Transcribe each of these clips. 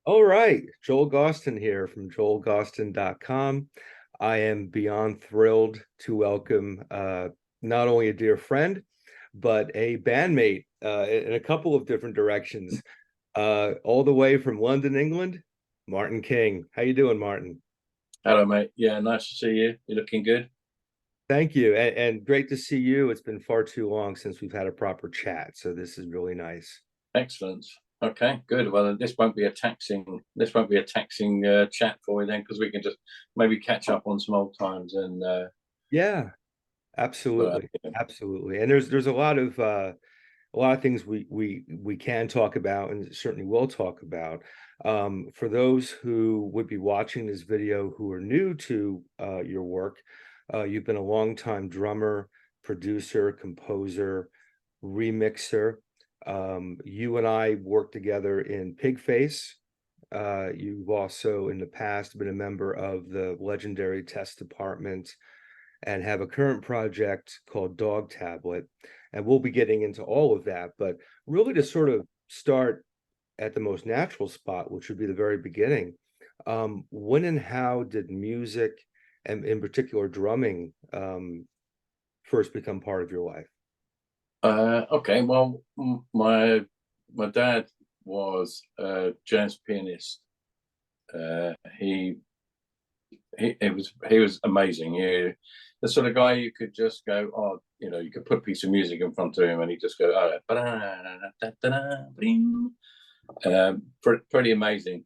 All right, Joel Gausten here from joelgausten.com. I am beyond thrilled to welcome not only a dear friend, but a bandmate in a couple of different directions. All the way from London, England, Martin King. How you doing, Martin? Hello, mate. Yeah, nice to see you. You're looking good. Thank you, and great to see you. It's been far too long since we've had a proper chat, so this is really nice. Excellent. Okay, good. Well, this won't be a taxing. This won't be a taxing chat for you then, because we can just maybe catch up on some old times and. Yeah, But absolutely, yeah. absolutely. And there's a lot of things we can talk about and certainly will talk about. For those who would be watching this video who are new to your work, you've been a longtime drummer, producer, composer, remixer. You and I worked together in Pigface. You've also in the past been a member of the legendary Test Department and have a current project called Dogtablet. And we'll be getting into all of that, but really to sort of start at the most natural spot, which would be the very beginning. When and how did music, and in particular drumming, first become part of your life? Okay. Well, my dad was a jazz pianist. Uh, he he was amazing. The sort of guy you could just go, oh, you could put a piece of music in front of him, and he'd just go, oh, pretty amazing.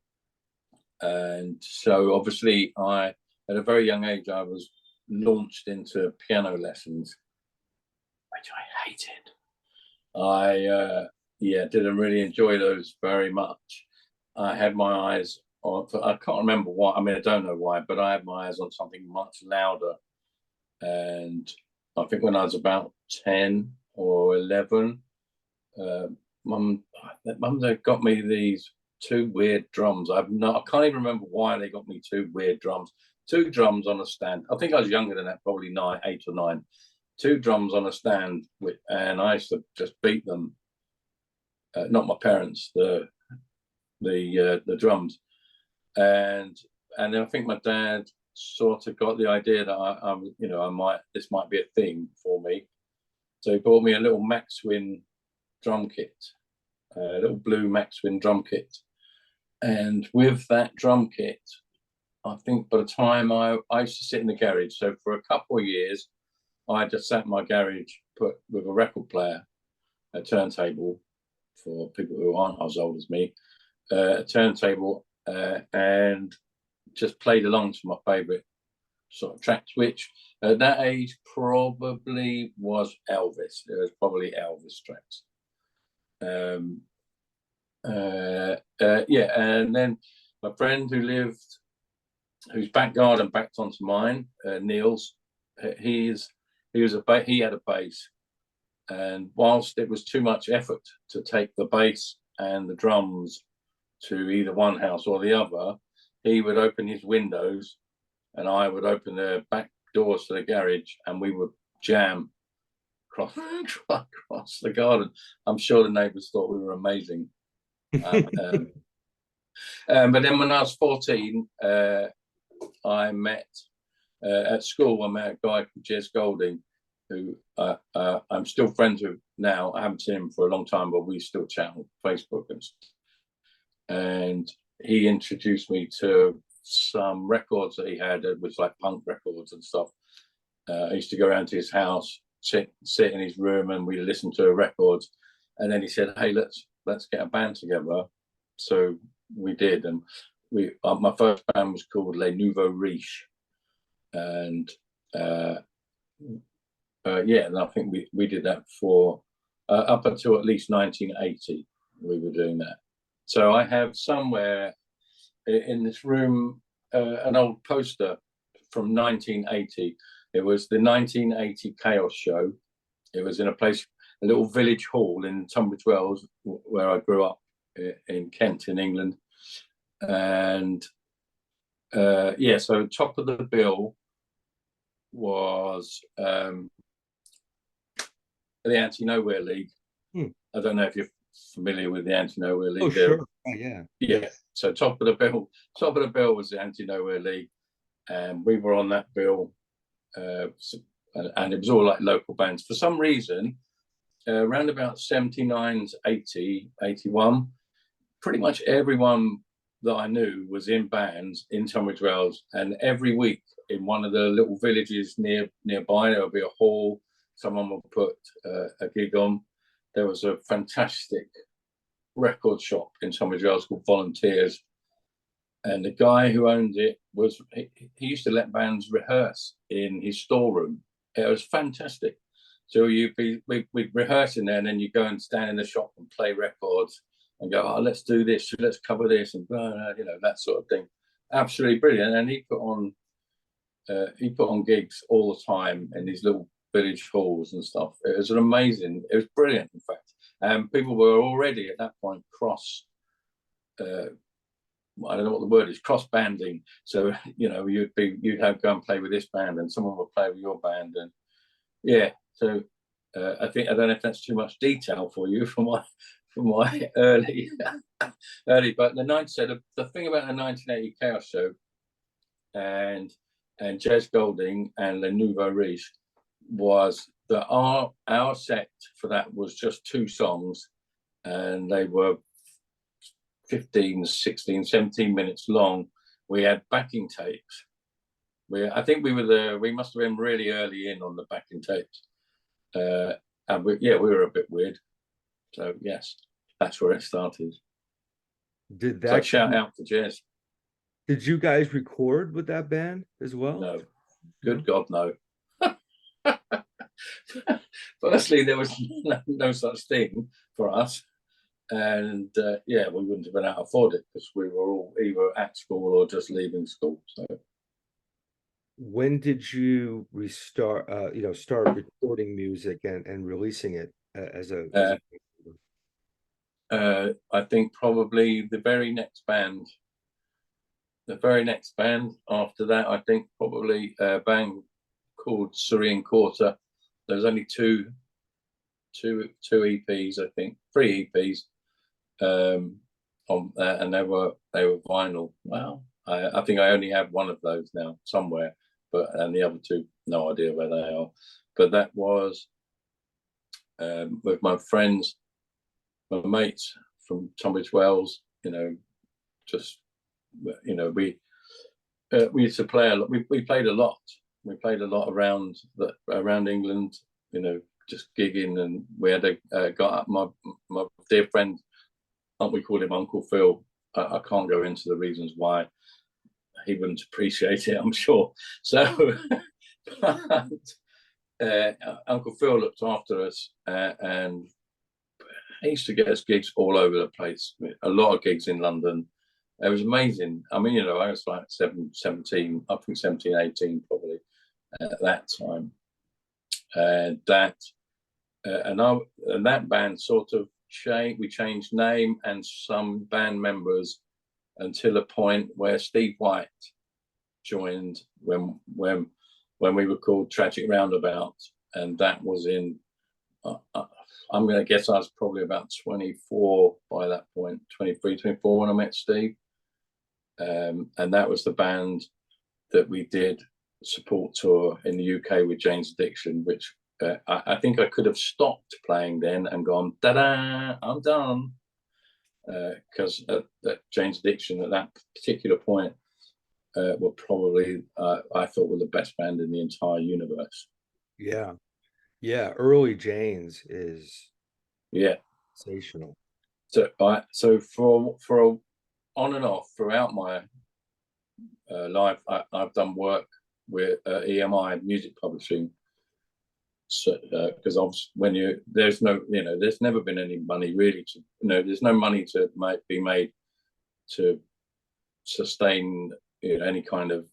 And so obviously at a very young age, I was launched into piano lessons, which I hated. Yeah, didn't really enjoy those very much. I had my eyes on, I can't remember why. I mean, I don't know why, but I had my eyes on something much louder. And I think when I was about 10 or 11, uh, mum, they got me these two weird drums. I can't even remember why they got me two weird drums. Two drums on a stand. I think I was younger than that, probably 8 or 9. Two drums on a stand, and I used to just beat them. Not my parents, the drums, and and then I think my dad sort of got the idea that I might this might be a thing for me. So he bought me a little Maxwin drum kit, a little blue Maxwin drum kit. And with that drum kit, I think by the time I used to sit in the garage. So for a couple of years, I just sat in my garage put with a record player, a turntable for people who aren't as old as me, a turntable, and just played along to my favourite sort of tracks, which at that age probably was Elvis. It was probably Elvis tracks. Um, yeah, and then my friend whose back garden backed onto mine, Neil's. He had a bass, and whilst it was too much effort to take the bass and the drums to either one house or the other, he would open his windows, and I would open the back doors to the garage, and we would jam across across the garden. I'm sure the neighbours thought we were amazing. Um, um, but then when I was 14, I met at school. I met a guy called Jez Golding, who I'm still friends with now. I haven't seen him for a long time, but we still chat on Facebook and stuff. And he introduced me to some records that he had, which like punk records and stuff. I used to go around to his house, sit in his room, and we listen to records. And then he said, "Hey, let's get a band together." So we did, and my first band was called Les Nouveaux Riches, and yeah, and I think we did that for up until at least 1980. We were doing that. So I have somewhere in this room an old poster from 1980. It was the 1980 Chaos Show. It was in a little village hall in Tunbridge Wells, where I grew up in Kent, in England. And yeah, so top of the bill was the Anti Nowhere League. Hmm. I don't know if you're familiar with the Anti-Nowhere Oh, League. sure. Oh, yeah. Yeah. So top of the bill was the Anti-Nowhere League, and we were on that bill, and it was all like local bands. For some reason, around about 79, 80, 81, pretty much everyone that I knew was in bands in Tunbridge Wells, and every week in one of the little villages nearby, there would be a hall. Someone would put a gig on. There was a fantastic record shop in Tunbridge Wells called Volunteers, and the guy who owned it he used to let bands rehearse in his storeroom. It was fantastic. So we'd rehearse in there, and then you go and stand in the shop and play records and go, oh, let's do this, let's cover this, and you know, that sort of thing. Absolutely brilliant. And he put on gigs all the time in these little village halls and stuff. It was brilliant, in fact. And people were already at that point I don't know what the word is, cross banding. So, you know, you'd go and play with this band, and someone would play with your band, and yeah. So I don't know if that's too much detail for you from my early, but the thing about the 1980 Chaos Show and Jez Golding and Le Nouveau Riche was that our set for that was just 2 songs, and they were 15, 16, 17 minutes long. We had backing tapes. I think we must have been really early in on the backing tapes. And we were a bit weird. So yes, that's where it started. So shout out to Jez. Did you guys record with that band as well? No. Good God, no. Firstly, there was no such thing for us. And we wouldn't have been able to afford it because we were all either at school or just leaving school. So when did you start recording music and releasing it as a I think probably the very next band after that, I think probably a band called Serene Quarter. There's only two EPs, I think, 3 EPs, on and they were vinyl. Wow, I think I only have one of those now somewhere, and the other 2, no idea where they are. But that was with my friends, my mates from Tunbridge Wells. You know, just we used to play a lot. We played a lot. We played a lot around England. You know, just gigging, and we had got up my dear friend. We called him Uncle Phil. I can't go into the reasons why. He wouldn't appreciate it, I'm sure. So, but, Uncle Phil looked after us, and he used to get us gigs all over the place. A lot of gigs in London. It was amazing. I mean, I was like 17, I think 17, 18 probably at that time. And that band sort of we changed name and some band members until a point where Steve White joined when we were called Tragic Roundabout, and that was in I'm going to guess I was probably about 24 by that point, 23, 24 when I met Steve. And that was the band that we did support tour in the UK with Jane's Addiction, which I think I could have stopped playing then and gone, da-da, I'm done. Because that Jane's Addiction at that particular point were probably, I thought, were the best band in the entire universe. Yeah. Yeah, early Jane's is sensational. So for on and off throughout my life, I've done work with EMI Music Publishing. So because there's never been any money really to there's no money to be made to sustain any kind of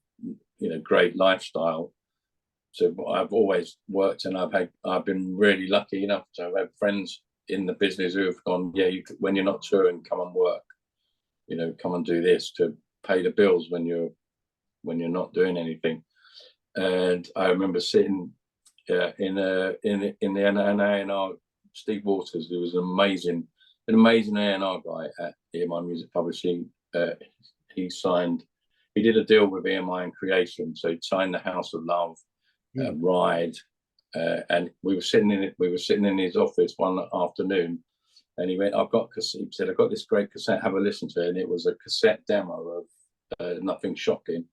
great lifestyle. So I've always worked, and I've been really lucky enough to have friends in the business who have gone, when you're not touring, come and work, come and do this to pay the bills when you're not doing anything. And I remember sitting in the A&R, Steve Waters, who was an amazing an amazing A&R guy at EMI Music Publishing. He did a deal with EMI and Creation, so he signed the House of Love, Ride, and we were sitting in his office one afternoon, and he went, he said, I've got this great cassette, have a listen to it. And it was a cassette demo of Nothing Shocking.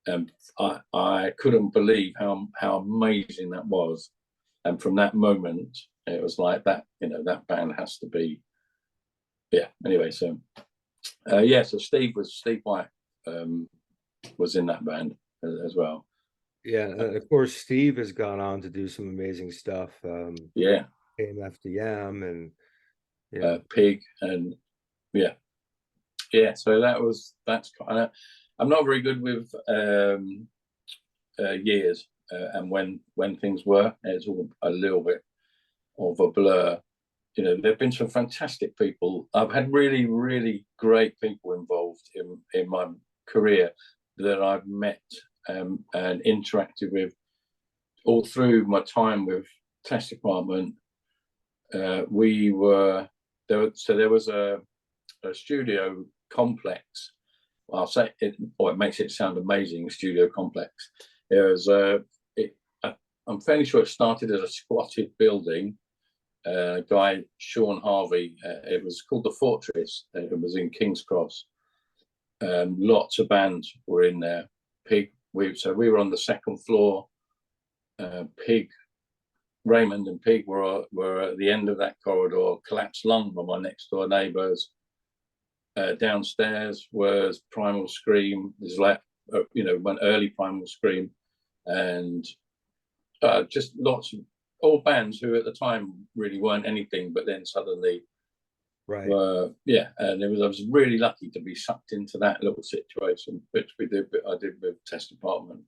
And I couldn't believe how amazing that was. And from that moment, it was like that, that band has to be, anyway. So, so Steve White was in that band as well. Yeah, and of course, Steve has gone on to do some amazing stuff. KMFDM and Pig, and so that's kind of. I'm not very good with years and when things were. It's all a little bit of a blur. There've been some fantastic people. I've had really, really great people involved in my career that I've met and interacted with all through my time with Test Department. There was a studio complex. I'll say it, it makes it sound amazing. Studio complex. I'm fairly sure it started as a squatted building. Guy Sean Harvey. It was called the Fortress. It was in King's Cross. Lots of bands were in there. Pig. We were on the second floor. Pig, Raymond and Pig were at the end of that corridor. Collapsed Lung were my next door neighbours. Downstairs was Primal Scream. There's one early Primal Scream, and just lots of old bands who at the time really weren't anything, but then suddenly were, and I was really lucky to be sucked into that little situation, which I did with Test Department,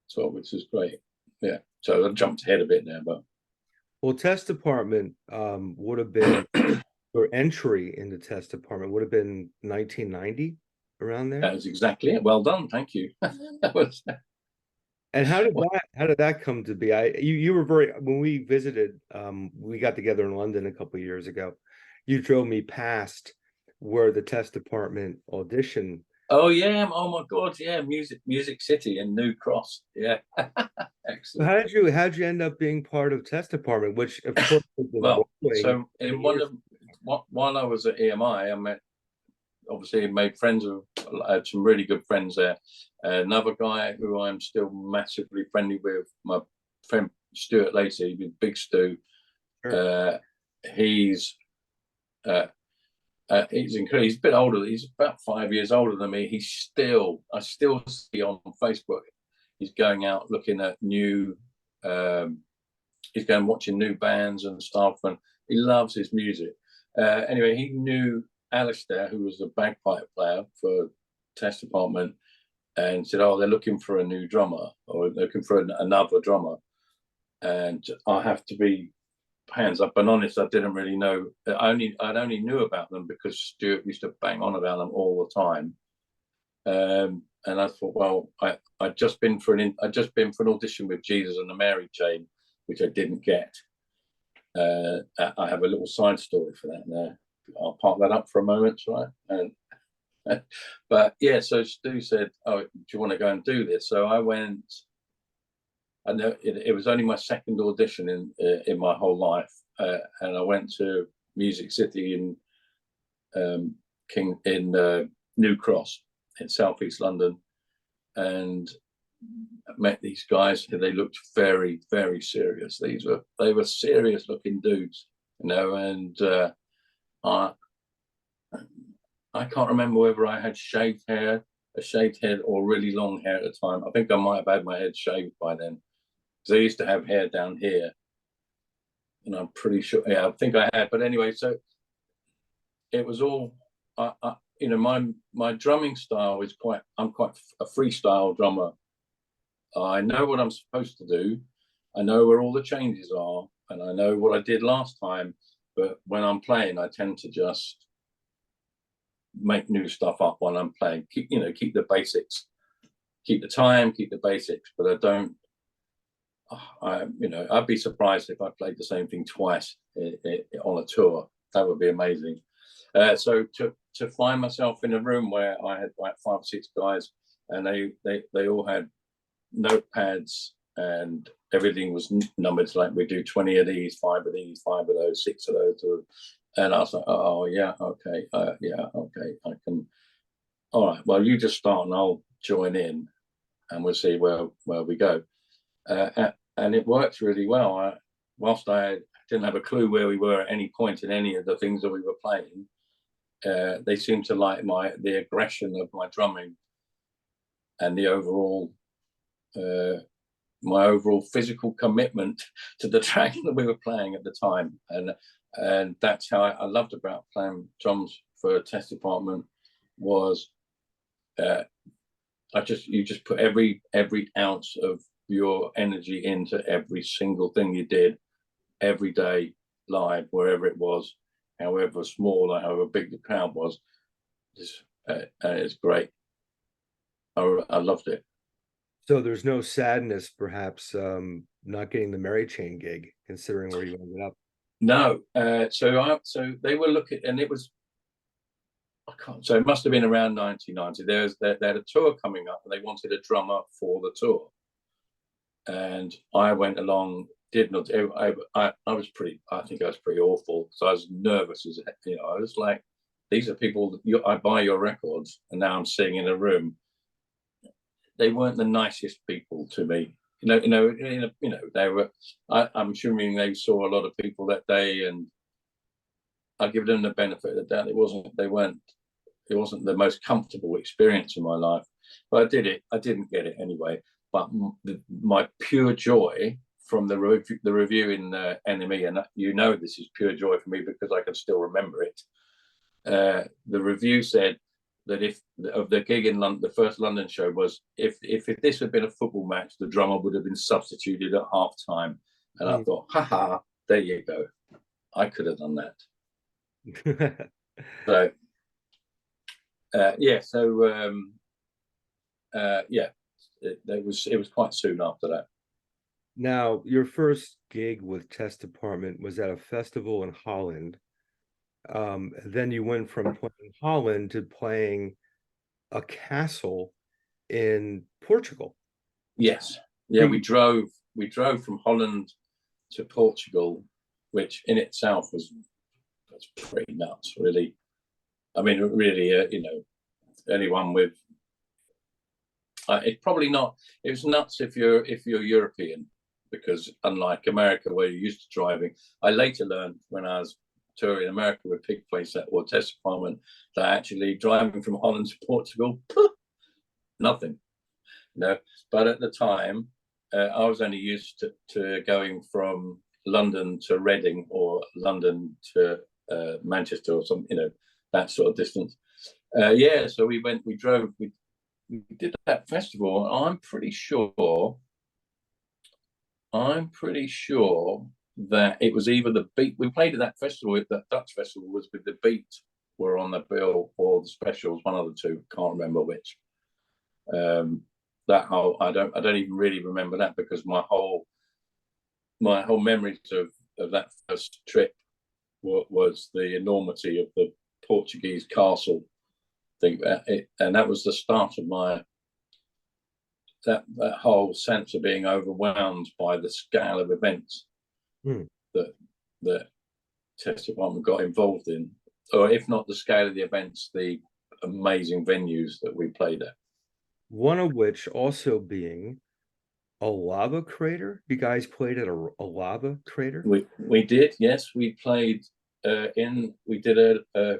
so which is great. So I jumped ahead a bit there, but Test Department would have been your entry in the Test Department would have been 1990, around there. That was exactly it. Well done, thank you. That was. And how did that come to be? You were when we visited, we got together in London a couple of years ago. You drove me past where the Test Department audition. Oh yeah! Oh my God! Yeah, Music City in New Cross. Yeah, excellent. How'd you end up being part of Test Department? Which of course, so in while I was at EMI, I made friends I had some really good friends there. Another guy who I'm still massively friendly with, my friend Stuart Lacey, Big Stu. Sure. He's incredible. He's a bit older. He's about 5 years older than me. I still see on Facebook. He's going out looking at new. He's going watching new bands and stuff, and he loves his music. Anyway, he knew Alistair, who was the bagpipe player for Test Department, and said, "Oh, they're looking for a new drummer, or they're looking for another drummer." And I have to be hands up and honest, I didn't really know. I'd only knew about them because Stuart used to bang on about them all the time. And I thought, well, I'd just been for an audition with Jesus and the Mary Chain, which I didn't get. I have a little side story for that now. I'll park that up for a moment, right? And but yeah, so Stu said, "Oh, do you want to go and do this?" So I went. I know it was only my second audition in my whole life, and I went to Music City in New Cross in southeast London, and met these guys who they looked very, very serious. They were serious looking dudes, and I can't remember whether I had a shaved head or really long hair at the time. I think I might have had my head shaved by then, because I used to have hair down here, and I'm pretty sure. Yeah, I think I had. But anyway, so it was all. My drumming style is I'm quite a freestyle drummer. I know what I'm supposed to do. I know where all the changes are, and I know what I did last time. But when I'm playing, I tend to just make new stuff up when I'm playing. Keep the basics, keep the time, keep the basics. But I don't. I'd be surprised if I played the same thing twice on a tour. that would be amazing. So to find myself in a room where I had like 5 or 6 guys, and they all had notepads and everything was numbered, like we do 20 of these, 5 of these, 5 of those, 6 of those, and I was like, oh yeah, okay, yeah, okay, I can. All right, well, you just start and I'll join in, and we'll see where we go. And it worked really well. Whilst I didn't have a clue where we were at any point in any of the things that we were playing, they seemed to like the aggression of my drumming and the overall my overall physical commitment to the track that we were playing at the time. And that's how I loved about playing drums for Test Department was you just put every ounce of your energy into every single thing you did every day, live, wherever it was, however small or however big the crowd was. It's great. I loved it. So there's no sadness, perhaps, not getting the Mary Chain gig, considering where you ended up. No, so they were looking, and it was, so it must have been around 1990. They had a tour coming up, and they wanted a drummer for the tour, and I went along. Did not. I was pretty. I think I was pretty awful. So I was nervous as I was like, these are people. I buy your records, and now I'm sitting in a room. They weren't the nicest people to me. They were. I'm assuming they saw a lot of people that day, and I give them the benefit of the doubt. It wasn't the most comfortable experience in my life, but I did it. I didn't get it anyway. But my pure joy from the review in NME, and this is pure joy for me because I can still remember it. The review said that if of the gig in London, the first London show was if this had been a football match, the drummer would have been substituted at half time. And I thought, haha, there you go. I could have done that. So it was quite soon after that. Now, your first gig with Test Department was at a festival in Holland. Then you went from playing Holland to playing a castle in Portugal. Yes. Yeah, we drove from Holland to Portugal, which in itself that's pretty nuts, really. I mean, really, anyone with it's probably not. It was nuts if you're European, because unlike America, where you're used to driving, I later learned when I was touring America with Pigface or Test Department that actually driving from Holland to Portugal, nothing. But at the time, I was only used to going from London to Reading or London to Manchester or some, that sort of distance. So we drove, we did that festival. I'm pretty sure that it was either the Beat. We played at that festival, that Dutch festival was with the Beat were on the bill, or the Specials, one of the two. Can't remember which. That whole, I don't even really remember that, because my whole memories of that first trip was the enormity of the Portuguese castle thing, and that was the start of my that whole sense of being overwhelmed by the scale of events that Test Department got involved in, or if not the scale of the events, the amazing venues that we played at. One of which also being a lava crater. You guys played at a lava crater? We did, yes. We played we did a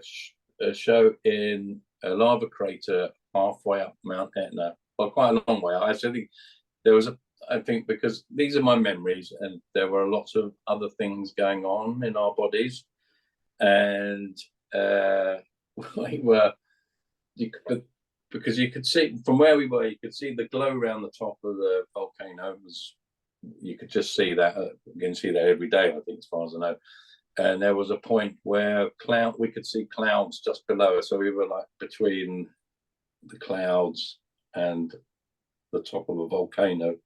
show in a lava crater halfway up Mount Etna, well, quite a long way. I think there was I think because these are my memories, and there were lots of other things going on in our bodies, and we were, because you could see from where we were, you could see the glow around the top of the volcano. You could just see that. You can see that every day, I think, as far as I know. And there was a point where we could see clouds just below us. So we were like between the clouds and the top of a volcano.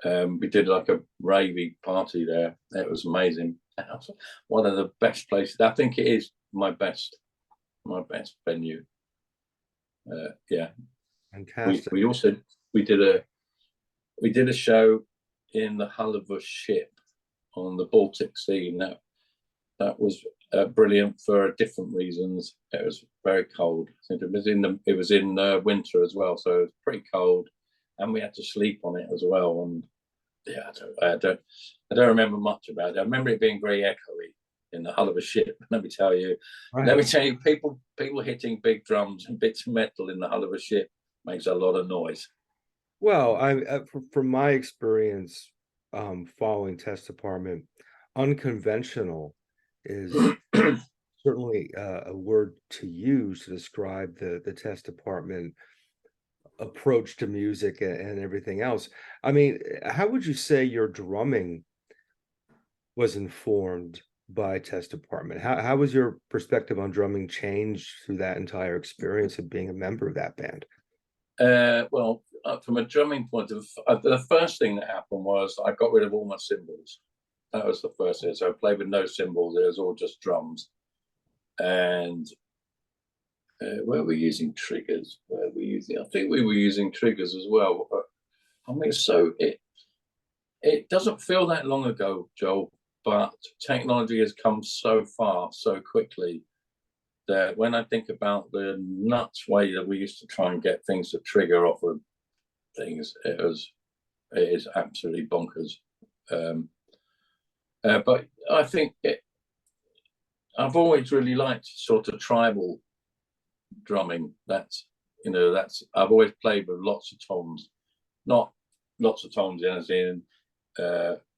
We did like a ravey party there. It was amazing. One of the best places. I think it is my best venue. Yeah. Fantastic. We also we did a show in the hull of a ship on the Baltic Sea. And that was brilliant for different reasons. It was very cold. I think it was in winter as well, so it was pretty cold, and we had to sleep on it as well. And yeah, I don't remember much about it. I remember it being very echoey in the hull of a ship. Let me tell you, people hitting big drums and bits of metal in the hull of a ship makes a lot of noise. Well, from my experience, following Test Department, unconventional is certainly a word to use to describe the Test Department approach to music and everything else. I mean, how would you say your drumming was informed by Test Department? How was your perspective on drumming changed through that entire experience of being a member of that band? Well, from a drumming point of the first thing that happened was I got rid of all my cymbals. That was the first thing. So I played with no cymbals. It was all just drums. And where were we using triggers? Where were we using? I think we were using triggers as well. But, I mean, so it doesn't feel that long ago, Joel, but technology has come so far so quickly that when I think about the nuts way that we used to try and get things to trigger off of things, it is absolutely bonkers. But I think I've always really liked sort of tribal drumming. That's I've always played with lots of toms, not lots of toms as in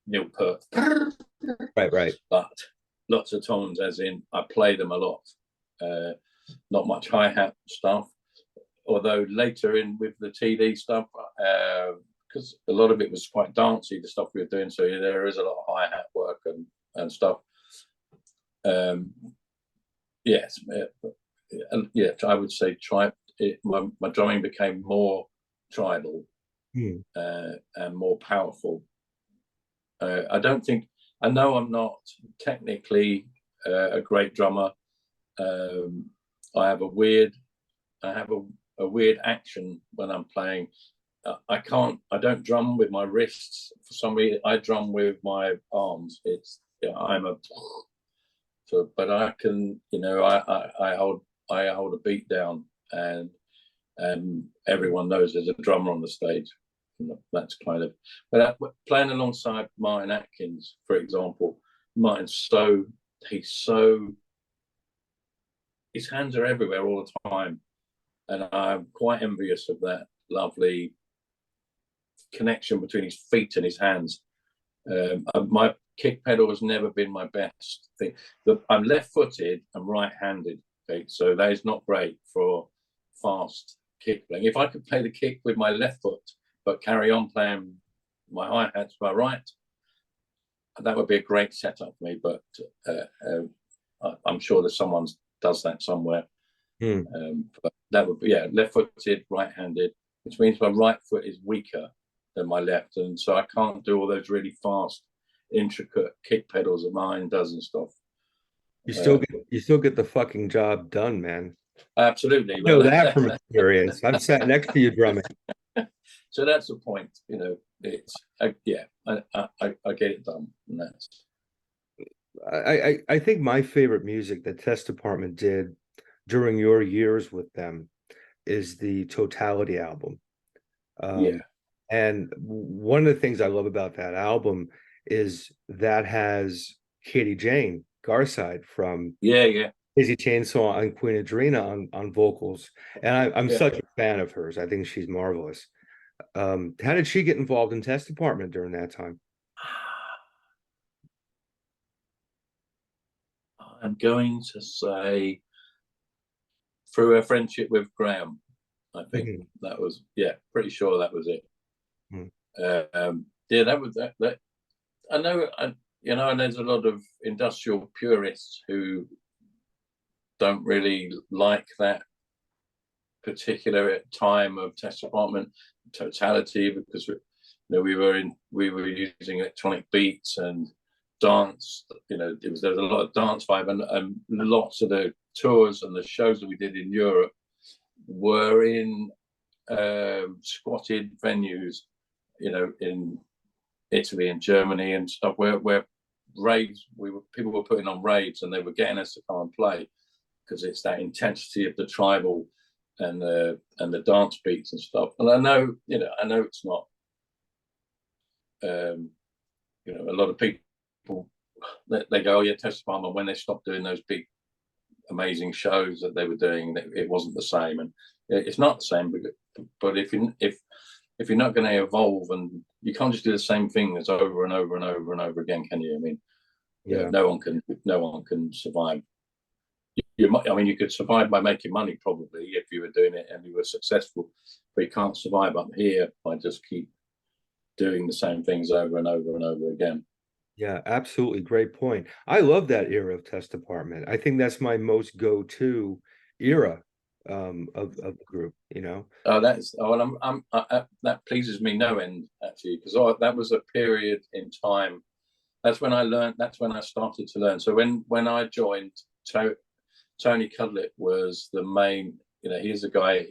Neil Peart, Right. but lots of toms as in I play them a lot. Not much hi-hat stuff, although later in with the TD stuff, because a lot of it was quite dancey, the stuff we were doing, so there is a lot of hi-hat work and stuff. Yes, yeah, I would say my drumming became more tribal and more powerful. I know I'm not technically a great drummer. I have a weird action when I'm playing. I don't drum with my wrists. For some reason, I drum with my arms. But I can, I hold a beat down, and everyone knows there's a drummer on the stage. That's kind of, but playing alongside Martin Atkins, for example, his hands are everywhere all the time, and I'm quite envious of that lovely connection between his feet and his hands. My kick pedal has never been my best thing. I'm left-footed and right-handed, okay? So that is not great for fast kick playing. If I could play the kick with my left foot but carry on playing my hi-hats by right, that would be a great setup for me. But I'm sure that someone does that somewhere. But that would be, left-footed, right-handed, which means my right foot is weaker than my left, and so I can't do all those really fast, intricate kick pedals that mine does and stuff. You still get the fucking job done, man. Absolutely. I know that from experience. I've sat next to you drumming. So that's the point. It's I get it done, and that's. I think my favorite music that Test Department did during your years with them is the Totality album. And one of the things I love about that album is that has Katie Jane Garside from Daisy Chainsaw and Queen Adrena on vocals, and I'm such a fan of hers. I think she's marvelous. How did she get involved in Test Department during that time? I'm going to say through her friendship with Graham. I think that was pretty sure that was it. That was that. I know, and there's a lot of industrial purists who don't really like that particular time of Test Department Totality, because we were using electronic beats and dance. You know, there was a lot of dance vibe, and lots of the tours and the shows that we did in Europe were in squatted venues, you know, in Italy and Germany and stuff, where raves, people were putting on raves, and they were getting us to come and play, because it's that intensity of the tribal and the dance beats and stuff. And I know it's not, you know, a lot of people, they go, oh yeah, Test Dept, when they stopped doing those big amazing shows that they were doing, it wasn't the same. And it's not the same, but if you're not going to evolve, and you can't just do the same things over and over and over and over again, can you? I mean, yeah, no one can survive. I mean, you could survive by making money probably if you were doing it and you were successful, but you can't survive up here by just keep doing the same things over and over and over again. Yeah, absolutely. Great point. I love that era of Test Department. I think that's my most go-to era of the group, you know. That pleases me no end, actually, because that was a period in time. That's when I learned. That's when I started to learn. So when I joined, Tony Cudlett was the main. You know, he's the guy.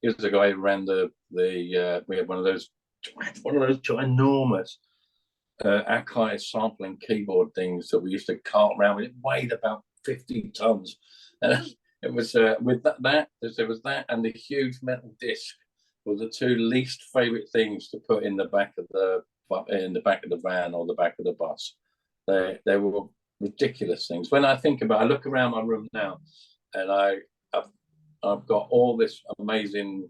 He was the guy who ran we had one of those ginormous Akai sampling keyboard things that we used to cart around. It weighed about 50 tons, and it was with that there was that and the huge metal disc were the two least favorite things to put in the back of the van or the back of the bus. They were ridiculous things. When I look around my room now, and I've got all this amazing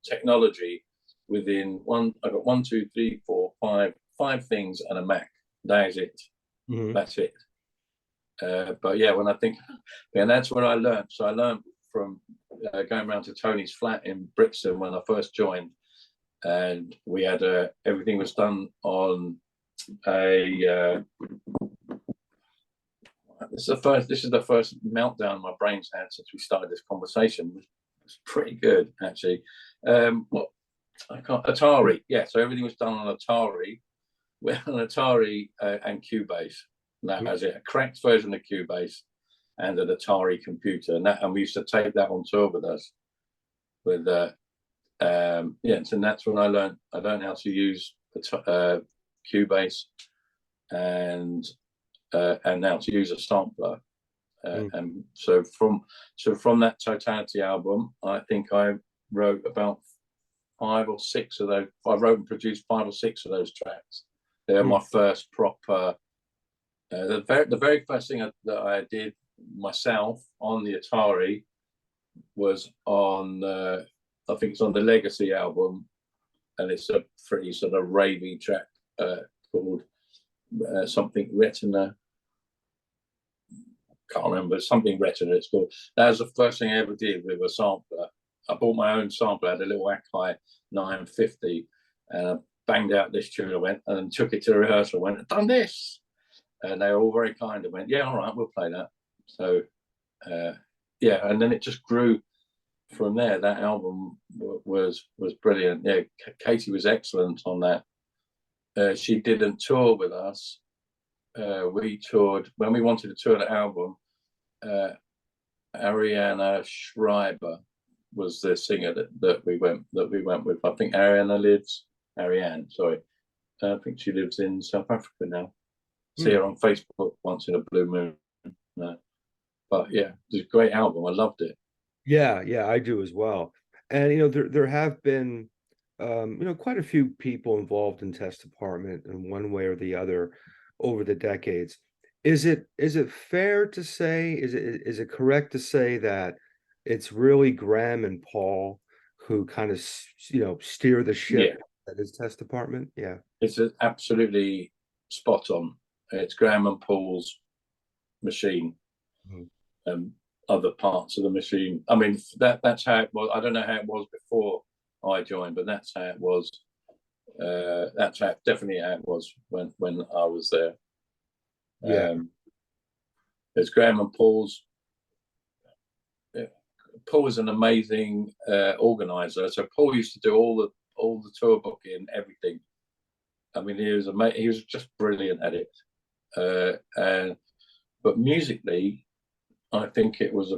technology within one. I've got 1, 2, 3, 4, 5 things and a Mac. That is it. Mm-hmm. That's it. But yeah, when I think, and that's what I learned. So I learned from going around to Tony's flat in Brixton when I first joined, and we had everything was done on a. This is the first meltdown my brain's had since we started this conversation. It's pretty good, actually. Atari, yeah. So everything was done on Atari, and Cubase. That was it. A cracked version of Cubase and an Atari computer, and we used to take that on tour with us. So that's when I learned how to use Cubase and how to use a sampler. And so from that Totality album, I think I wrote about 5 or 6 of those. I wrote and produced 5 or 6 of those tracks. They're my first proper. The very first thing that I did myself on the Atari was on. I think it's on the Legacy album, and it's a pretty sort of ravey track called something Retina. Can't remember, something Retina it's called. That was the first thing I ever did with a sampler. I bought my own sampler. I had a little Akai 950, and I banged out this tune. I went and took it to the rehearsal. Went, I've done this, and they were all very kind and went, yeah, all right, we'll play that. So and then it just grew from there. That album was brilliant. Yeah, Katie was excellent on that. She didn't tour with us. We toured when we wanted to tour the album. Ariana Schreiber was the singer that we went with. I think Ariane, sorry. I think she lives in South Africa now. See her on Facebook once in a blue moon. But yeah, it's a great album. I loved it. Yeah, I do as well. And there have been quite a few people involved in Test Department in one way or the other over the decades. Is it fair to say, is it correct to say that it's really Graham and Paul who kind of steer the ship at his Test Department? Yeah, it's absolutely spot on. It's Graham and Paul's machine. Other parts of the machine. I mean, that's how it was. I don't know how it was before I joined, but that's how it was. That's definitely how it was when I was there. Yeah. It's Graham and Paul's. Paul is an amazing organizer. So Paul used to do all the tour booking, everything. I mean, he was just brilliant at it. But musically, I think it was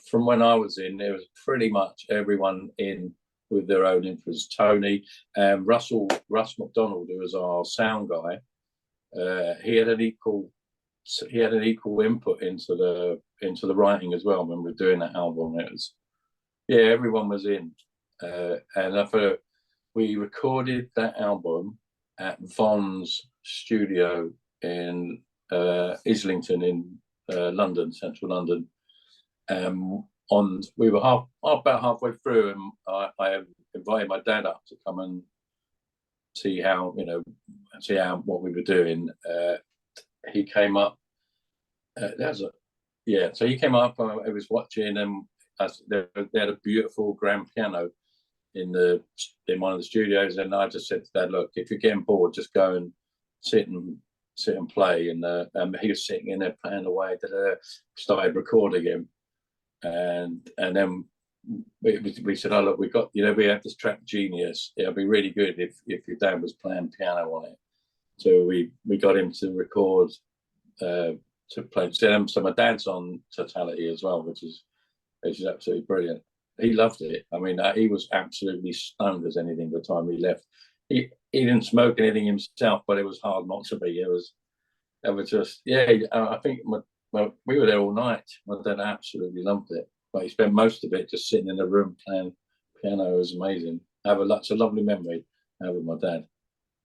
from when I was in, there was pretty much everyone in with their own influence. Tony and Russ McDonald, who was our sound guy, he had an equal input into the writing as well when we were doing that album. It was, yeah, everyone was in, and I thought we recorded that album at Vaughn's studio in Islington in London, central London. We were about halfway through, and I invited my dad up to come and see how what we were doing. He came up. So he came up. I was watching, and they had a beautiful grand piano in one of the studios, and I just said to Dad, "Look, if you're getting bored, just go and sit and play." And he was sitting in there playing away. Started recording him, and then we said, "Oh, look, we have this track Genius. It'll be really good if your dad was playing piano on it." So we got him to record to play. So my dad's on Totality as well, which is absolutely brilliant. He loved it. I mean, he was absolutely stoned as anything by the time he left. He didn't smoke anything himself, but it was hard not to be. It was just, yeah. I think we were there all night. My dad absolutely loved it, but he spent most of it just sitting in the room playing piano. It was amazing. It's a lovely memory with my dad.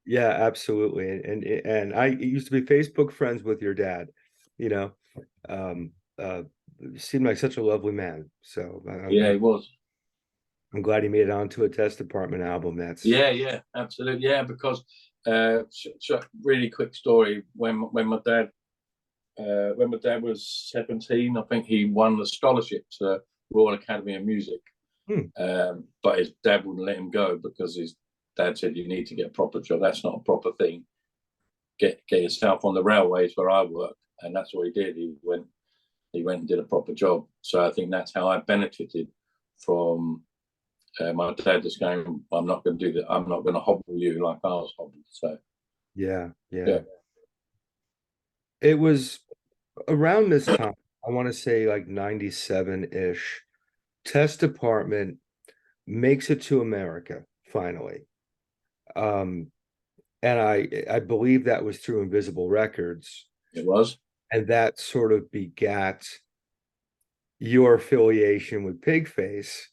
Yeah, absolutely. And I used to be Facebook friends with your dad, you know. Seemed like such a lovely man. So yeah, he was. I'm glad he made it onto a Test Department album. Yeah, absolutely. Yeah, because really quick story. When my dad was 17, I think he won the scholarship to Royal Academy of Music. But his dad wouldn't let him go because his dad said, "You need to get a proper job. That's not a proper thing. Get yourself on the railways where I work." And that's what he did. He went and did a proper job. So I think that's how I benefited from my dad just going, "I'm not going to do that. I'm not going to hobble you like I was hobbled." So yeah. It was around this time, I want to say like 97-ish. Test Department makes it to America finally. And I believe that was through Invisible Records. It was. And that sort of begat your affiliation with Pigface.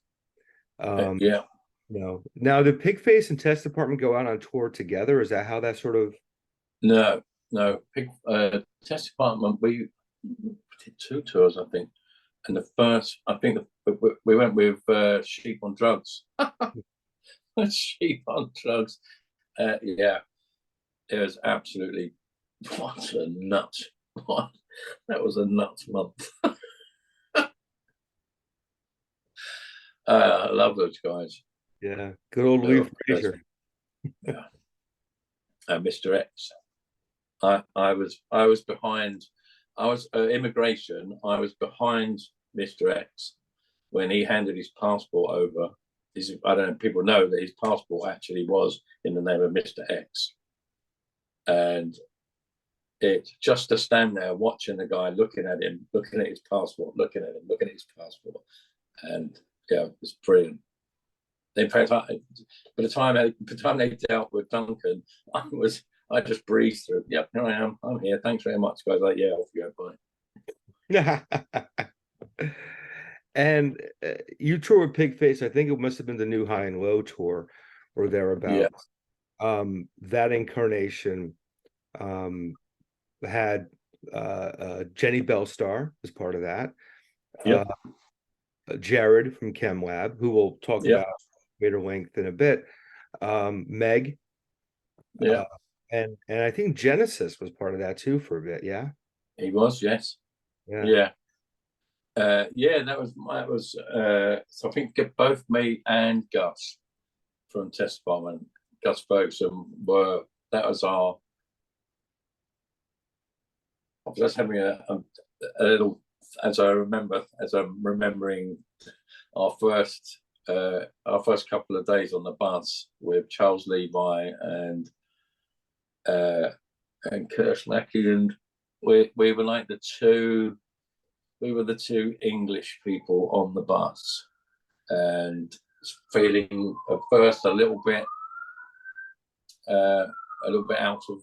Yeah. Now did Pigface and Test Department go out on tour together? Is that how that sort of? No. Test Department, we did 2 tours, I think. And the first, I think we went with Sheep on Drugs. Sheep on Drugs. Yeah, it was absolutely, what a nut. That was a nuts month. I love those guys. Yeah, good old Lee Frazier. Yeah. Mr. X. I was behind. I was immigration. I was behind Mr. X when he handed his passport over. I don't know if people know that his passport actually was in the name of Mr. X. And it just to stand there watching the guy, looking at him, looking at his passport, looking at him, looking at his passport. And yeah, it was brilliant. In fact, by the time they dealt with Duncan, I just breezed through. Yep, here I am. I'm here. Thanks very much, guys. Like, yeah, off you go. Bye. And you tour with Pigface. I think it must have been the new High and Low tour or thereabouts. Yeah. That incarnation had Jenny Bellstar as part of that. Yep. Jared from ChemLab, who we'll talk about greater length in a bit. Meg. Yeah. And I think Genesis was part of that too for a bit. Yeah. He was, yes. Yeah. That was so I think both me and Gus from Test Department, Gus Ferguson, that was our. I was just having a little, as I'm remembering our first couple of days on the bus with Charles Levi and uh, and Kerslake, and we were like we were the two English people on the bus, and feeling at first a little bit out of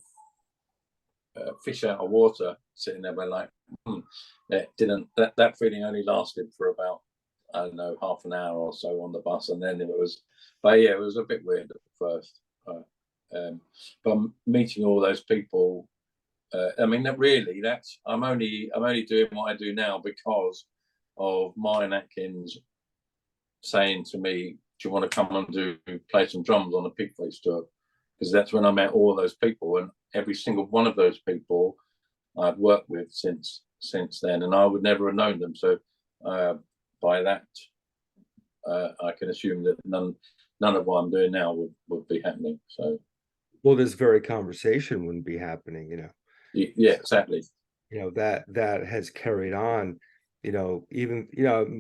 fish out of water, sitting there, but like, it didn't. That feeling only lasted for about, I don't know, half an hour or so on the bus, and then it was, but yeah, it was a bit weird at first. But meeting all those people, I mean, that's I'm only doing what I do now because of Mine Atkins saying to me, "Do you want to come and play some drums on a Pigface tour?" Because that's when I met all those people, and every single one of those people I've worked with since then, and I would never have known them. So by that, I can assume that none of what I'm doing now would be happening. So, well, this very conversation wouldn't be happening, yeah, exactly. That has carried on, even,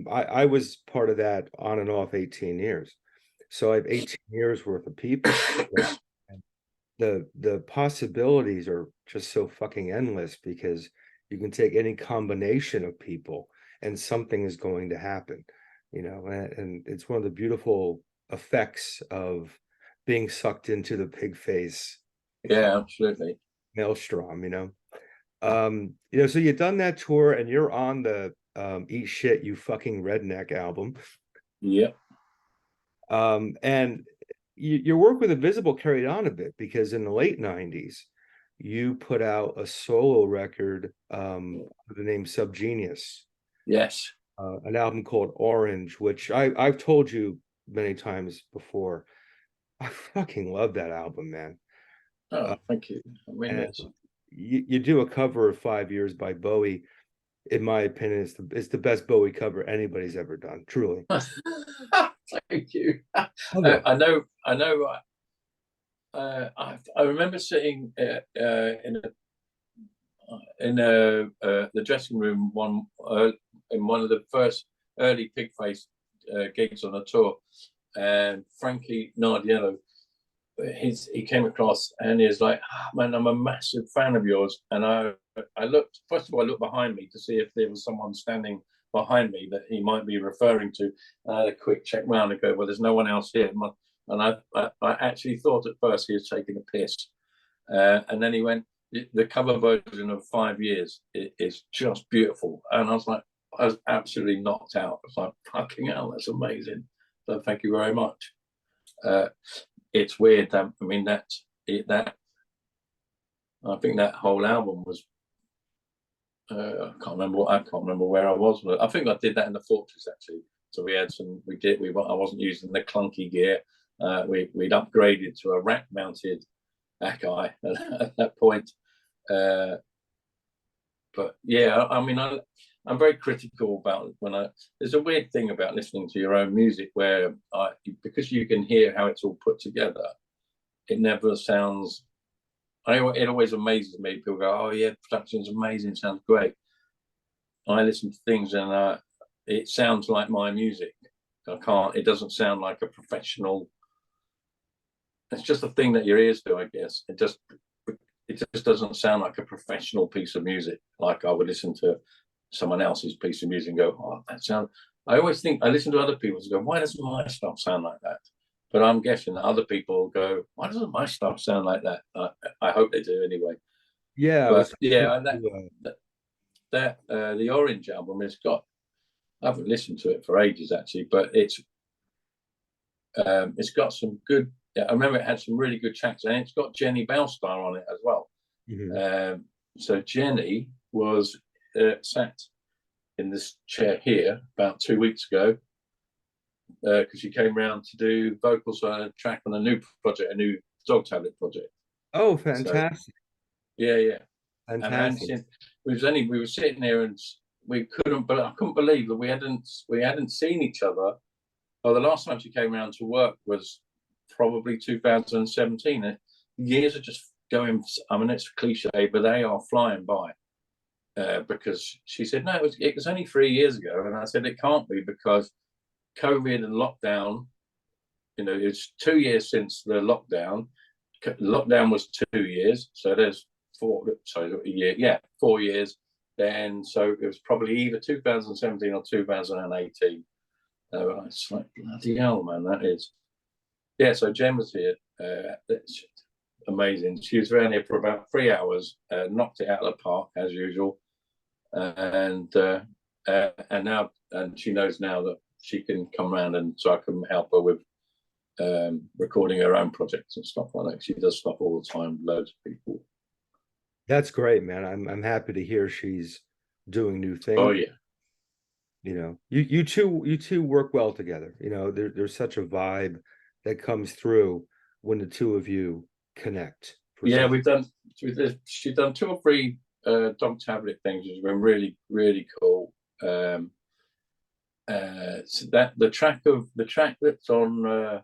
I was part of that on and off 18 years. So I have 18 years worth of people. And the possibilities are just so fucking endless because you can take any combination of people and something is going to happen, and it's one of the beautiful effects of being sucked into the Pigface Yeah, absolutely. maelstrom, so you've done that tour and you're on the Eat Shit You Fucking Redneck album. Yeah. And your work with Invisible carried on a bit because in the late 90s, you put out a solo record with the name Subgenius. Yes. An album called Orange, which I've told you many times before. I fucking love that album, man. Oh, thank you. I mean, And it's you do a cover of 5 Years by Bowie. In my opinion, it's the best Bowie cover anybody's ever done. Truly. thank you. Love it. I know. I remember sitting in the dressing room in one of the first early Pigface gigs on a tour, and Frankie Nardiello, he came across and he was like, "Man, I'm a massive fan of yours." And I looked, first of all, I looked behind me to see if there was someone standing behind me that he might be referring to. And I had a quick check round and go, "Well, there's no one else here." And I actually thought at first he was taking a piss. And then he went, "The cover version of 5 Years is just beautiful." And I was absolutely knocked out. I was like, "Fucking hell, that's amazing." So thank you very much. It's weird that, I mean, that I think that whole album was, I can't remember where I was. But I think I did that in the Fortress actually. So I wasn't using the clunky gear. We'd upgraded to a rack mounted Akai at that point. But yeah, I mean, I'm very critical about there's a weird thing about listening to your own music where because you can hear how it's all put together, it never sounds, it always amazes me. People go, "Oh yeah, production's amazing, sounds great." I listen to things and it sounds like my music. It doesn't sound like a professional. It's just a thing that your ears do, I guess. It just doesn't sound like a professional piece of music. Like I would listen to someone else's piece of music and go, "Oh, that sounds." I always think I listen to other people's and go, "Why doesn't my stuff sound like that?" But I'm guessing that other people go, "Why doesn't my stuff sound like that?" I hope they do anyway. Yeah, But yeah, and the Orange album has got. I haven't listened to it for ages actually, but it's got some good. Yeah, I remember it had some really good tracks, and it's got Jenny Belstar on it as well. Mhm. So Jenny was sat in this chair here about 2 weeks ago because she came round to do vocals on a track on a new Dogtablet project. Oh, So fantastic. yeah. And I hadn't Fantastic. seen. We were sitting there and I couldn't believe that we hadn't seen each other. Well, the last time she came around to work was probably 2017. Years are just going. I mean, it's a cliche, but they are flying by. Because she said, "No, it was only 3 years ago," and I said, "It can't be because COVID and lockdown. It's 2 years since the lockdown, lockdown was 2 years, so there's a year, yeah, 4 years. Then so it was probably either 2017 or 2018. It's like bloody hell, man, that is. Yeah, so Jen was here. That's amazing. She was around here for about 3 hours, knocked it out of the park as usual, and now she knows now that she can come around, and so I can help her with recording her own projects and stuff like that. She does stuff all the time, loads of people. That's great, man. I'm happy to hear she's doing new things. Oh yeah. You know, you two work well together. You know, there's such a vibe that comes through when the two of you connect. Yeah, she's done 2 or 3 Dogtablet things, which has been really, really cool. So that the track that's on the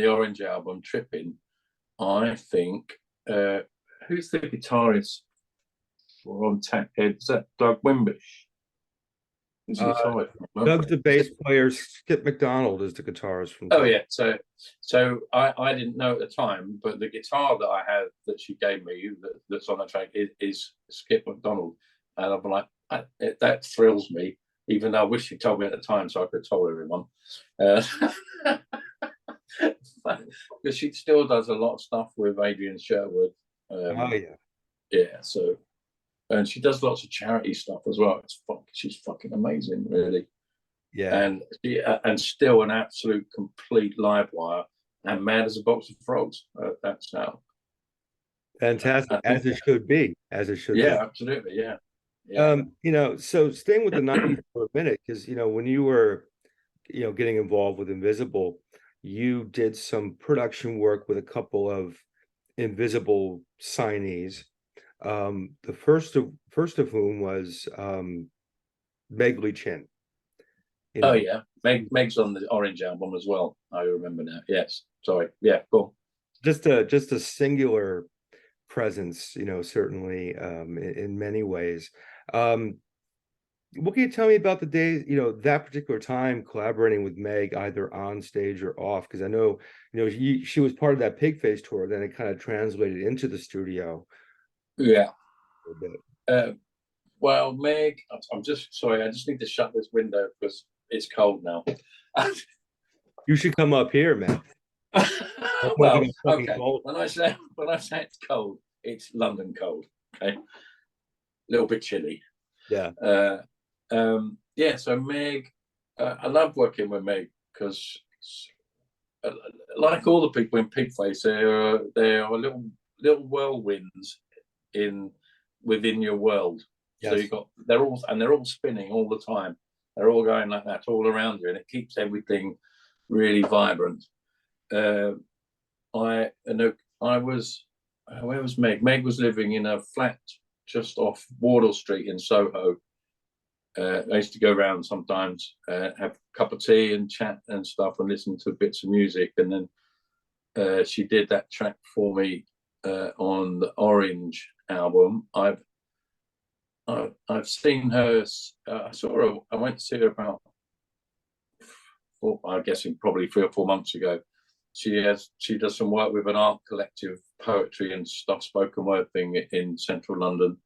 Orange album, Tripping, I think, who's the guitarist for on Tackhead? Is that Doug Wimbish? Who's the guitarist? Doug's the bass player. Skip McDonald is the guitarist from. Oh yeah, so I didn't know at the time, but the guitar that I have that she gave me that's on that track is Skip McDonald, and I'm like, that thrills me. Even though I wish she told me at the time, so I could have told everyone. Because she still does a lot of stuff with Adrian Sherwood. Oh yeah, yeah. So, and she does lots of charity stuff as well. She's fucking amazing, really. yeah, and still an absolute complete live wire and mad as a box of frogs. That's how fantastic, as it should be, as it should be. Yeah, absolutely, yeah. Yeah. You know, so staying with the 90s for a minute, because you know, when you were, you know, getting involved with Invisible, you did some production work with a couple of Invisible signees. The first of whom was Meg Lee Chin. You Oh know, yeah, Meg's on the Orange album as well. I remember now. Yes, sorry. Yeah, cool. just a singular presence, you know, certainly in many ways. What can you tell me about the days, you know, that particular time collaborating with Meg, either on stage or off? Because I know, you know, she was part of that Pigface tour, then it kind of translated into the studio. Yeah. A bit. Well, Meg, I'm just sorry. I just need to shut this window because it's cold now. You should come up here, man. Well, okay. When I say it's cold, it's London cold. Okay, a little bit chilly. Yeah. Yeah. So Meg, I love working with Meg because, like all the people in Pigface, there are little whirlwinds within your world. Yes. So they're all spinning all the time. They're all going like that all around you, and it keeps everything really vibrant. Where was Meg? Meg was living in a flat just off Wardle Street in Soho. I used to go around sometimes, have a cup of tea and chat and stuff, and listen to bits of music. And then she did that track for me on the Orange album. I've seen her. I saw her. I went to see her about, I'm guessing probably 3 or 4 months ago. She does some work with an art collective, poetry and stuff, spoken word thing in central London.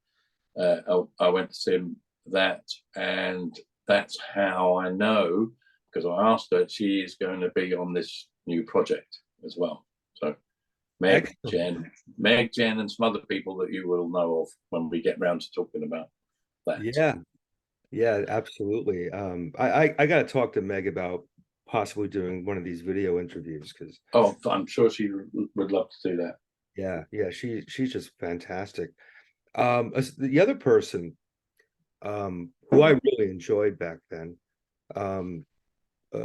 I went to see that, and that's how I know, because I asked her, she is going to be on this new project as well. So Meg, Jen, and some other people that you will know of when we get round to talking about that. Yeah, absolutely. I got to talk to Meg about possibly doing one of these video interviews, because I'm sure she would love to do that. Yeah, she's just fantastic. The other person who I really enjoyed back then,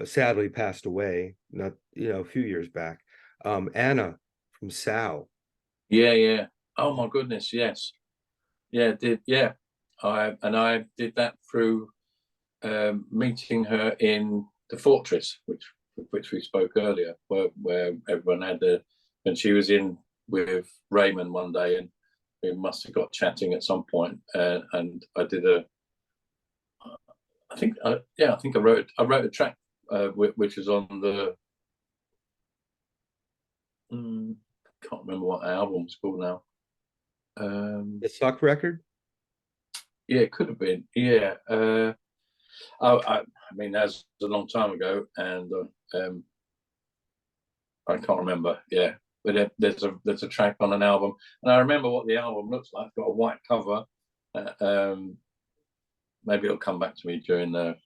sadly passed away, not, you know, a few years back. Anna from Sal. Yeah. Oh my goodness, yes. Yeah, I did that through meeting her in the Fortress, which we spoke earlier, where everyone had and she was in with Raymond one day, and we must have got chatting at some point, and I did I think I wrote a track which is on the can't remember what album's called now. The Suck record? Yeah, it could have been. Yeah. I mean, that's a long time ago, and I can't remember. Yeah, but there's a track on an album, and I remember what the album looks like. It's got a white cover. Maybe it'll come back to me during the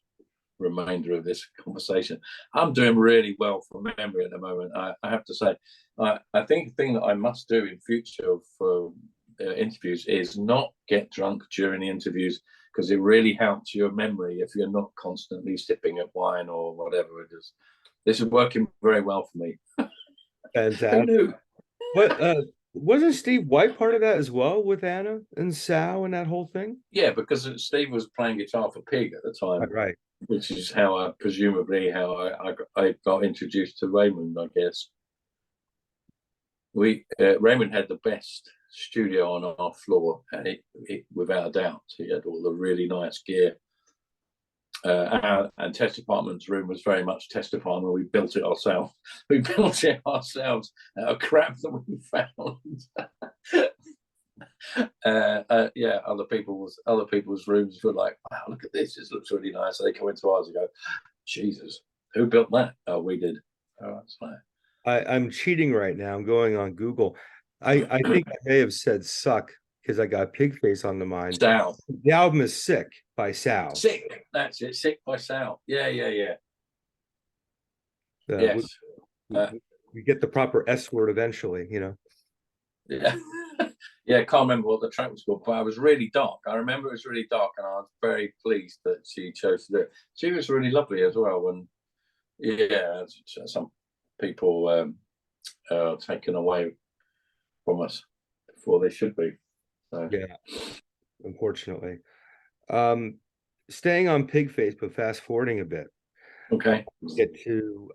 remainder of this conversation. I'm doing really well from memory at the moment. I have to say, I think the thing that I must do in future for interviews is not get drunk during the interviews, because it really helps your memory if you're not constantly sipping at wine or whatever it is. This is working very well for me. Who knew? What wasn't Steve White part of that as well with Anna and Sal and that whole thing? Yeah, because Steve was playing guitar for Pig at the time, Right. which is how I got introduced to Raymond, I guess. Raymond had the best studio on our floor, and it without a doubt, he had all the really nice gear. And Test Department's room was very much Test Department. We built it ourselves. We built it ourselves out of crap that we found. Yeah, other people's rooms were like, wow, look at this. This looks really nice. So they come into ours and go, Jesus, who built that? Oh, we did. Oh, that's fine. I'm cheating right now. I'm going on Google. I think I may have said Suck because I got Pigface on the mind. Sal. The album is Sick by Sal. Sick. That's it. Sick by Sal. Yeah. Yes. We get the proper S word eventually, Yeah. Yeah, I can't remember what the track was called, but I was really dark. I remember it was really dark, and I was very pleased that she chose to do it. She was really lovely as well. And yeah, some people are taken away from us before they should be. So. Yeah, unfortunately. Staying on Pigface, but fast forwarding a bit. Okay. Get to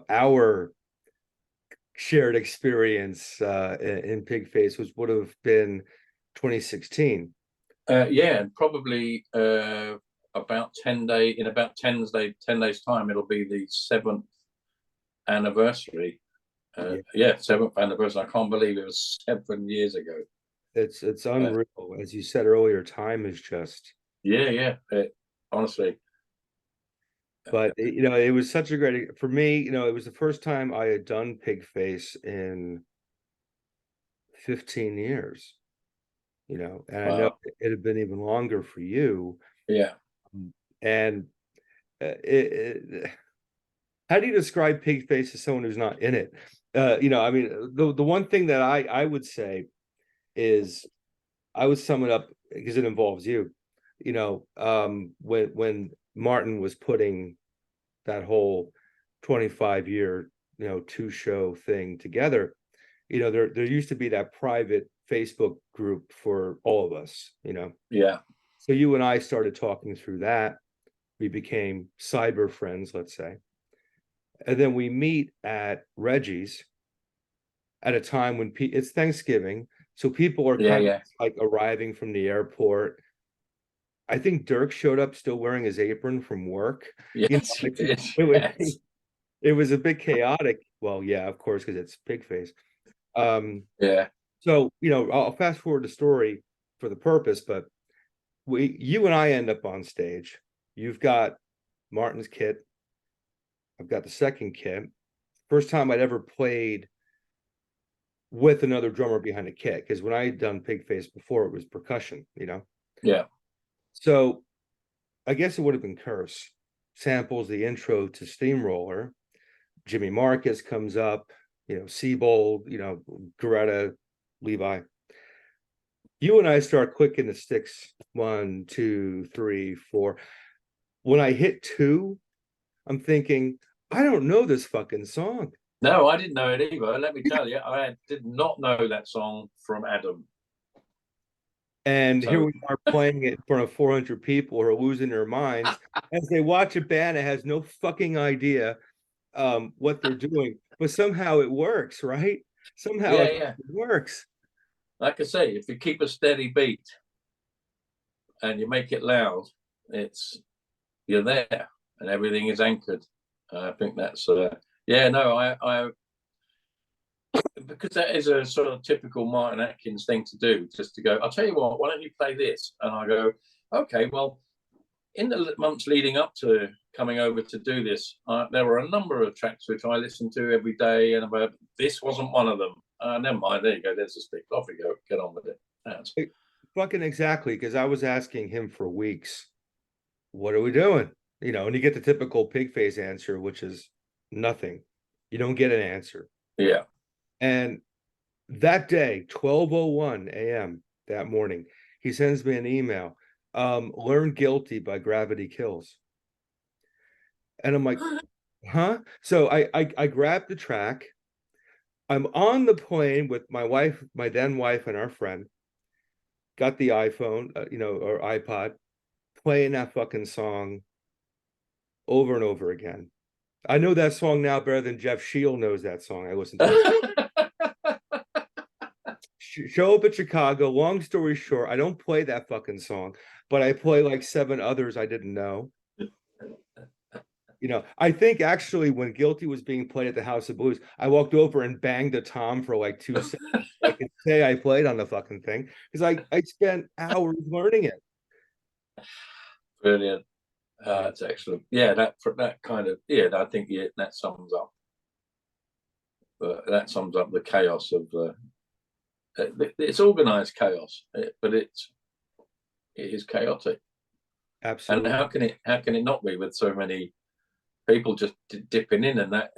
our shared experience in Pigface, which would have been 2016. Yeah, probably about 10 days. In about 10 days time, it'll be the 7th anniversary. Yeah, 7th anniversary. I can't believe it was 7 years ago. It's unreal. As you said earlier, time is just. Yeah. Honestly. But it was such a great for me. It was the first time I had done Pigface in 15 years. And wow. I know it had been even longer for you. Yeah. And how do you describe Pigface as someone who's not in it? I mean, the one thing that I would say is, I would sum it up because it involves you. When Martin was putting that whole 25-year, 2-show thing together, there used to be that private Facebook group for all of us, Yeah. So you and I started talking through that. We became cyber friends, let's say. And then we meet at Reggie's at a time when it's Thanksgiving. So people are kind of like arriving from the airport. I think Dirk showed up still wearing his apron from work. Yes, it was a bit chaotic. Well, yeah, of course, because it's Pigface. Yeah. So, I'll fast forward the story for the purpose, but you and I end up on stage. You've got Martin's kit. I've got the second kit. First time I'd ever played with another drummer behind a kit, because when I had done Pigface before, it was percussion, Yeah. So I guess it would have been Curse. Samples the intro to Steamroller. Jimmy Marcus comes up, Seabold, Greta, Levi. You and I start clicking the sticks. 1, 2, 3, 4. When I hit 2, I'm thinking, I don't know this fucking song. No, I didn't know it either. Let me tell you, I did not know that song from Adam. And here we are playing it in front of 400 people who are losing their minds as they watch a band that has no fucking idea what they're doing. But somehow it works, right? Somehow it works. Like I say, if you keep a steady beat and you make it loud, you're there and everything is anchored. I think that's I because that is a sort of typical Martin Atkins thing to do, just to go, I'll tell you what, why don't you play this? And I go, okay, well, in the months leading up to coming over to do this, there were a number of tracks which I listened to every day, and this wasn't one of them. Never mind, there you go, there's a stick. Off you go, get on with it. That's... Fucking exactly, because I was asking him for weeks, what are we doing? You know, and you get the typical Pigface answer, which is nothing. You don't get an answer. Yeah. And that day, 12:01 a.m. that morning, he sends me an email. Learn Guilty by Gravity Kills. And I'm like, huh? So I grabbed the track. I'm on the plane with my wife, my then wife, and our friend. Got the iPhone, or iPod, playing that fucking song over and over again. I know that song now better than Jeff Shield knows that song. I listened to it. Show up at Chicago. Long story short, I don't play that fucking song, but I play like 7 others I didn't know. I think actually when Guilty was being played at the House of Blues, I walked over and banged a tom for like 2 seconds. I could say I played on the fucking thing because I spent hours learning it. Brilliant. That's excellent. Yeah, that kind of, I think that sums up. That sums up the chaos of it's organized chaos, but it is chaotic. Absolutely. And how can it not be with so many people just dipping in and that?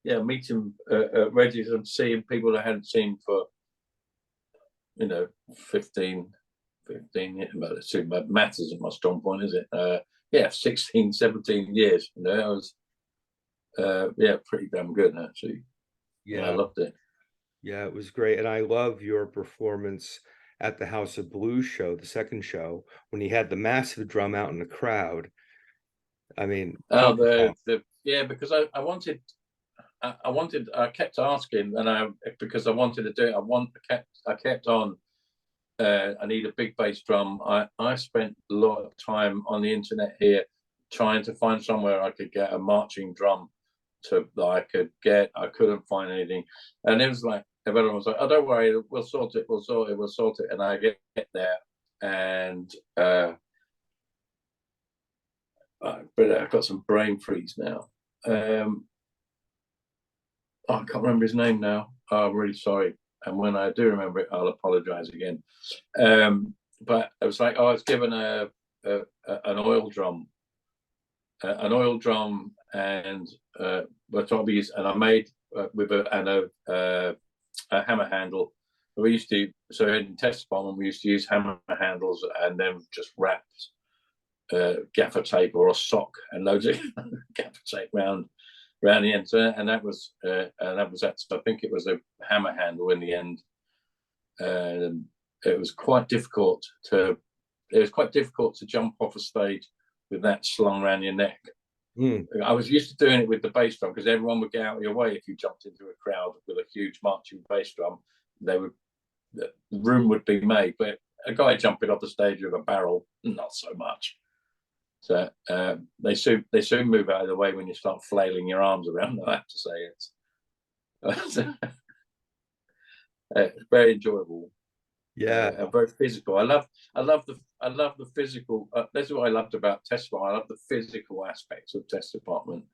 Meeting Reggie's and seeing people I hadn't seen for 15 years. But maths isn't my strong point, is it? 16, 17 years. I was pretty damn good actually. Yeah, I loved it. Yeah, it was great. And I love your performance at the House of Blues show, the second show, when he had the massive drum out in the crowd. I mean, because I kept asking, and because I wanted to do it, I kept on. I need a big bass drum. I spent a lot of time on the internet here trying to find somewhere I could get a marching drum that I could get. I couldn't find anything, and it was like everyone was like, "Oh, don't worry, we'll sort it. We'll sort it. We'll sort it." And I get there, and but I've got some brain freeze now. I can't remember his name now. Oh, I'm really sorry. And when I do remember it, I'll apologize again. But it was like, I was given an oil drum, and and I made with a hammer handle. We used to, so in test department, we used to use hammer handles and then just wrapped gaffer tape or a sock and loads of gaffer tape around the end, and that was that. So I think it was a hammer handle in the end. It was quite difficult to jump off a stage with that slung around your neck. I was used to doing it with the bass drum because everyone would get out of your way if you jumped into a crowd with a huge marching bass drum. The room would be made, but a guy jumping off the stage with a barrel, not so much. So they soon move out of the way when you start flailing your arms around. I have to say it's very enjoyable. And very physical. I love the physical. That's what I loved about Test Department. I love the physical aspects of Test Department.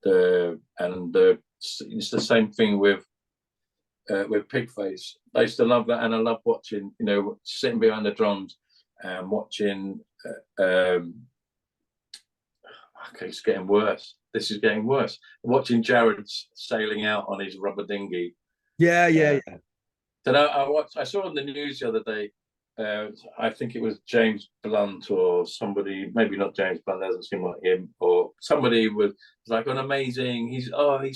It's the same thing with Pigface. I used to love that, and I love watching. Sitting behind the drums and watching. Okay, it's getting worse. This is getting worse. Watching Jared sailing out on his rubber dinghy. Yeah. Then I saw on the news the other day. I think it was James Blunt or somebody, maybe not James Blunt, doesn't seem like him, or somebody was like an amazing. He's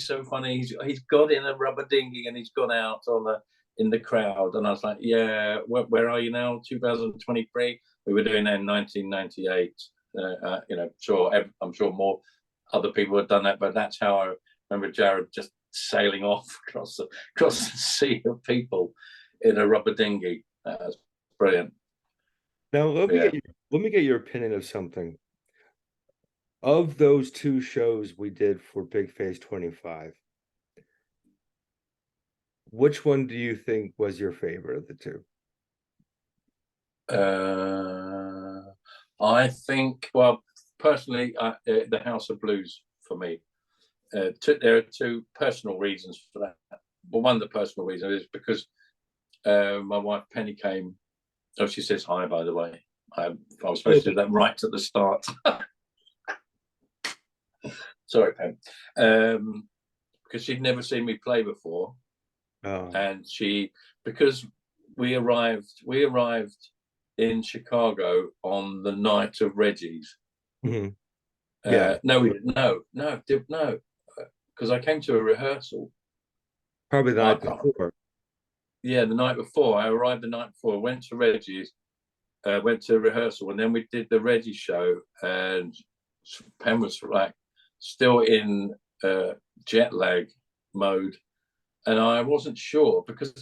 so funny. He's got in a rubber dinghy and he's gone out in the crowd. And I was like, yeah, where are you now? 2023. We were doing that in 1998. I'm sure more other people had done that, but that's how I remember Jared just sailing off across the sea of people in a rubber dinghy. That was brilliant. Now let me get your opinion of something. Of those 2 shows we did for Big Face 25, which one do you think was your favorite of the two? I think, well, personally, the House of Blues for me. There are two personal reasons for that. Well, one of the personal reasons is because my wife Penny came. Oh, she says hi, by the way. I was supposed to do that right at the start. Sorry, Pen. Because she'd never seen me play before, and because we arrived in Chicago on the night of Reggie's. Mm-hmm. Yeah. No, because I came to a rehearsal. Probably the night before. Yeah, the night before. I arrived the night before, went to Reggie's, went to rehearsal, and then we did the Reggie show, and Pen was like still in jet lag mode, and I wasn't sure because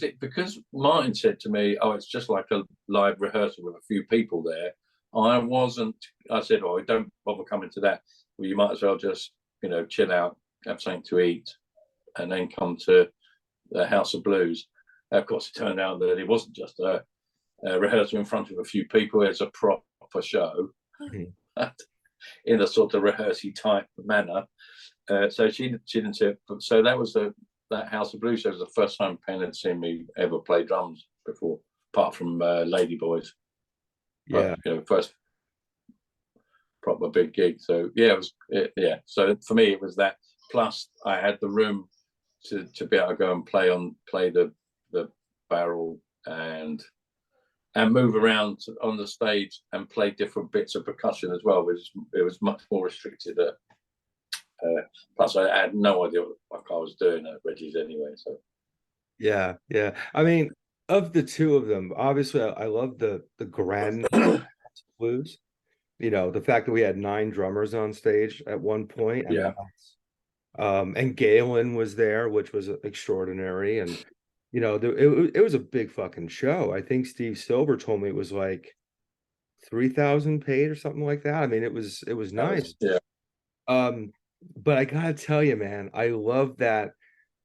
Martin said to me, "Oh, it's just like a live rehearsal with a few people there." I wasn't. I said, "Oh, don't bother coming to that. Well, you might as well just chill out, have something to eat, and then come to the House of Blues." Of course, it turned out that it wasn't just a rehearsal in front of a few people. It's a proper show in a sort of rehearsey type manner. So she didn't see it. So that was that House of Blues show was the first time Penn had seen me ever play drums before, apart from Lady Boys. Yeah. But, first proper big gig. So yeah, yeah. So for me, it was that. Plus, I had the room to be able to go and play the barrel and move around on the stage and play different bits of percussion as well, which it was much more restricted. Plus, I had no idea what I was doing at Reggie's anyway. So yeah. I mean, of the two of them, obviously, I love the grand blues. The fact that we had 9 drummers on stage at one point. I mean, and Galen was there, which was extraordinary. And it was a big fucking show. I think Steve Silver told me it was like 3,000 paid or something like that. I mean, it was nice. Yeah. But I gotta tell you, man, I love that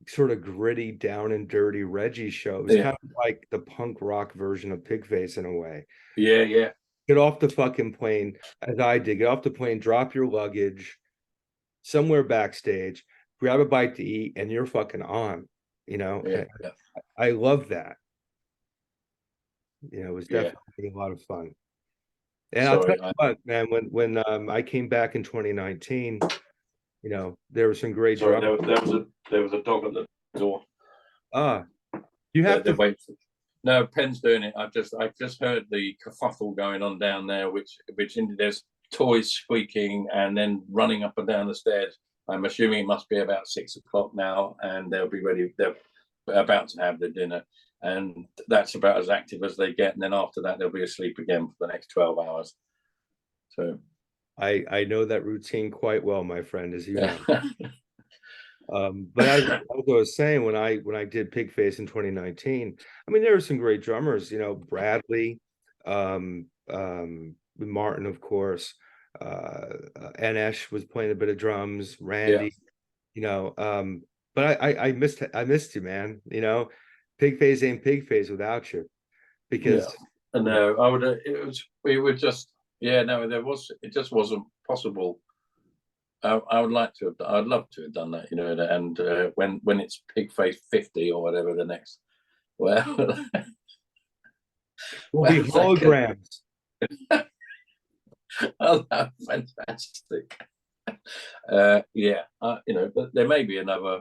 sort of gritty, down and dirty Reggie show. It was kind of like the punk rock version of Pigface in a way. Yeah. Get off the fucking plane, as I did. Get off the plane, drop your luggage somewhere backstage, grab a bite to eat, and you're fucking on. Yeah. I love that. It was definitely a lot of fun. And I'll tell you what, man, when I came back in 2019, there were some great Sorry, drums. there was a dog at the door. You have to wait. No, Penn's doing it. I've just heard the kerfuffle going on down there, which there's toys squeaking and then running up and down the stairs. I'm assuming it must be about 6 o'clock now, and they'll be ready. They're about to have their dinner, and that's about as active as they get. And then after that, they'll be asleep again for the next 12 hours. So I know that routine quite well, my friend, as you know. But as I was saying, when I did Pigface in 2019, I mean, there were some great drummers, Bradley, Martin, of course, Enesh was playing a bit of drums, Randy, but I missed you, man. Pigface ain't Pigface without you, because no, I would. We would just no, it just wasn't possible. I would like to have. I'd love to have done that, and when it's Pigface 50 or whatever the next, well, we'll be holograms. Oh, fantastic. But there may be another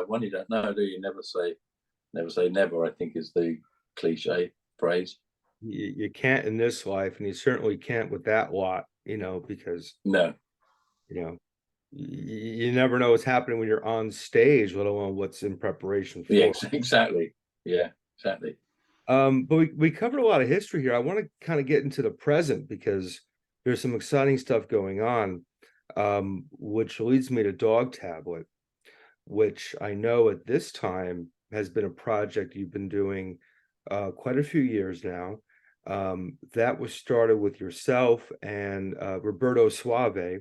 one. You don't know, do you? Never say never, I think is the cliche phrase. You can't in this life, and you certainly can't with that lot, because no, you never know what's happening when you're on stage, let alone what's in preparation for. Yeah, exactly. Yeah, exactly. But we covered a lot of history here. I want to kind of get into the present because there's some exciting stuff going on, which leads me to Dogtablet, which I know at this time has been a project you've been doing quite a few years now. That was started with yourself and Roberto Suave,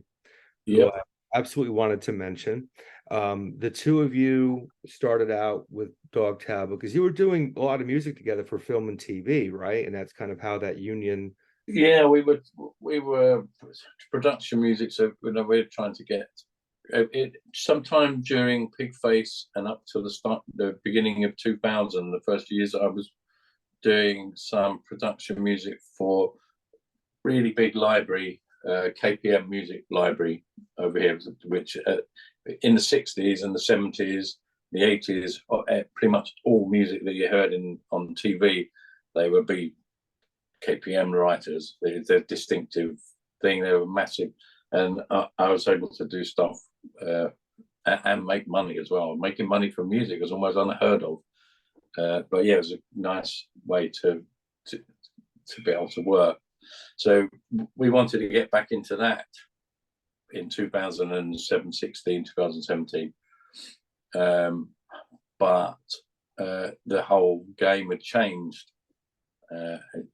who absolutely wanted to mention. The two of you started out with Dogtablet because you were doing a lot of music together for film and TV, right? And that's kind of how that union. Yeah, we were production music, so we're trying to get it sometime during Pigface and up to the beginning of 2000, the first years I was doing some production music for really big library, KPM Music Library over here, which in the 60s and the 70s, the 80s, pretty much all music that you heard on TV, they would be KPM writers. They're distinctive thing. They were massive, and I was able to do stuff and make money as well. Making money from music was almost unheard of. But yeah, it was a nice way to be able to work. So we wanted to get back into that in 2007, 16, 2017. But the whole game had changed,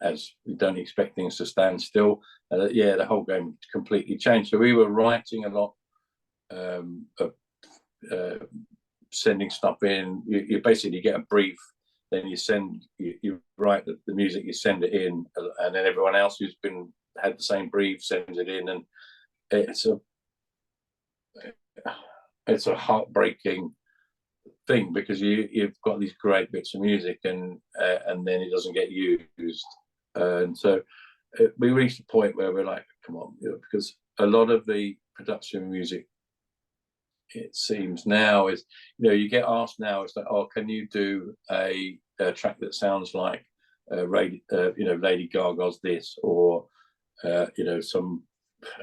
as we don't expect things to stand still. Yeah, the whole game completely changed. So we were writing a lot, sending stuff in. You basically get a brief, then you write the music, you send it in, and then everyone else who's had the same brief sends it in, and it's a heartbreaking thing because you've got these great bits of music and then it doesn't get used, and so we reached a point where we're like, come on, because a lot of the production music, it seems now, is, you get asked now, it's like, oh, can you do a track that sounds like Lady Gaga's this, or some,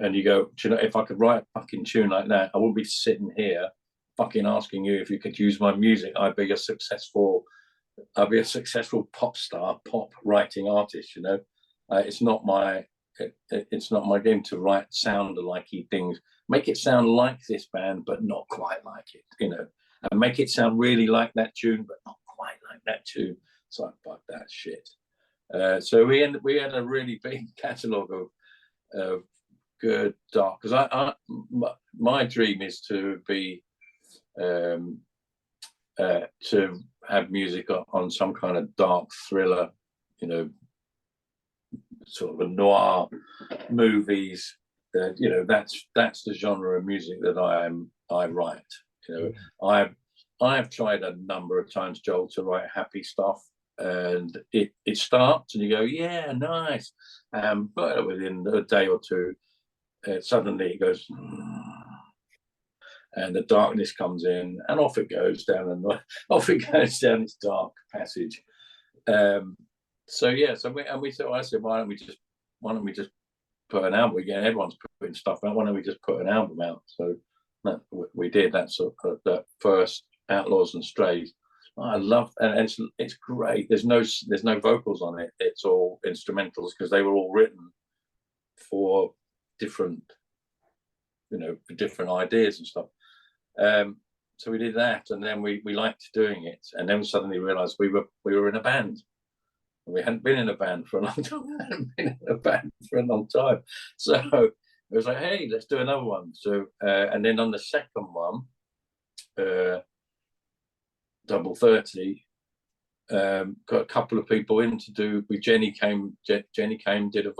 and you go, do you know, if I could write a fucking tune like that, I wouldn't be sitting here fucking asking you if you could use my music. I'd be a successful pop star, pop writing artist. It's not my game to write sound alikey things. Make it sound like this band, but not quite like it. And make it sound really like that tune, but not quite like that tune. So I fuck that shit. So we had a really big catalogue of good dark, because my dream is to be to have music on some kind of dark thriller, sort of a noir movies. That's the genre of music that I write. I've tried a number of times, Joel, to write happy stuff, and it starts and you go, yeah, nice, but within a day or two, suddenly it goes, and the darkness comes in, and off it goes down, and off it goes down its dark passage. So I said, why don't we just put an album again? Everyone's putting stuff out. Why don't we just put an album out? So we did that. So that first, Outlaws and Strays, I love, and it's great. There's no vocals on it. It's all instrumentals because they were all written for different ideas and stuff. So we did that, and then we liked doing it, and then we suddenly realized we were in a band. We hadn't been in a band for a long time. So it was like, hey, let's do another one. So and then on the second one, Double 30, got a couple of people in to do. Jenny came, did a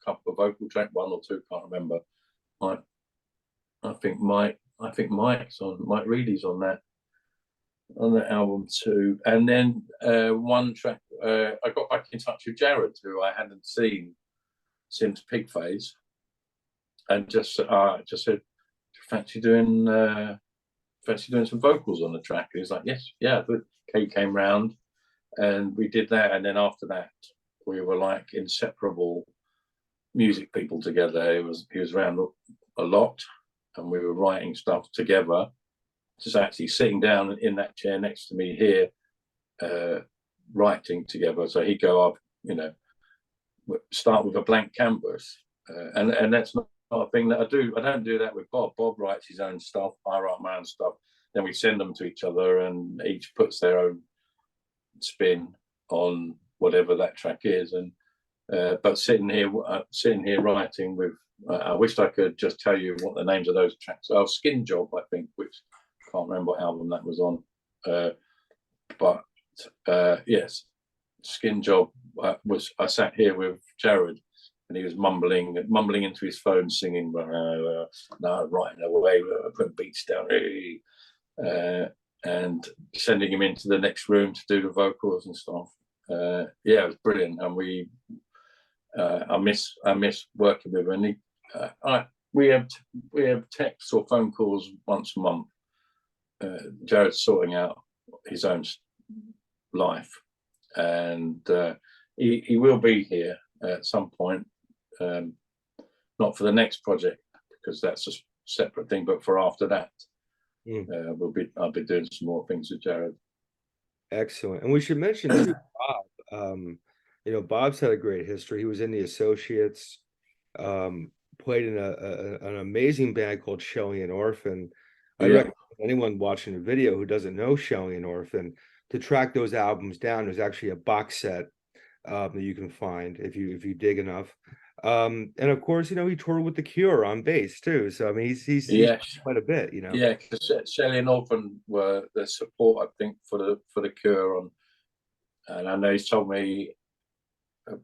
couple of vocal track, one or two, can't remember. I think Mike Reedy's on that album too. And then one track, I got back in touch with Jared, who I hadn't seen since Pigface, and just said, fancy doing some vocals on the track? And he's like, yes, yeah. Kate came round and we did that, and then after that we were like inseparable music people together. He was around a lot, and we were writing stuff together, just actually sitting down in that chair next to me here, writing together. So he'd go up, start with a blank canvas, and that's not a thing that I do. I don't do that with Bob. Bob writes his own stuff, I write my own stuff, then we send them to each other, and each puts their own spin on whatever that track is. And But sitting here writing with, I wished I could just tell you what the names of those tracks are. Skin Job, I think, which I can't remember what album that was on. But yes, Skin Job was. I sat here with Jared, and he was mumbling into his phone, singing, "No, writing away, putting beats down," and sending him into the next room to do the vocals and stuff. Yeah, it was brilliant, and I miss working with him. And we have texts or phone calls once a month. Jared's sorting out his own life, and he will be here at some point. Not for the next project, because that's a separate thing, but for after that. I'll be doing some more things with Jared. Excellent. And we should mention too, Bob. Bob's had a great history. He was in the Associates, played in an amazing band called Shelly and Orphan. I recommend anyone watching the video who doesn't know Shelly and Orphan to track those albums down. There's actually a box set that you can find if you dig enough. And of course, he toured with The Cure on bass too. So I mean, he's quite a bit, Yeah, because Shelly and Orphan were the support, I think, for the Cure on, and I know he's told me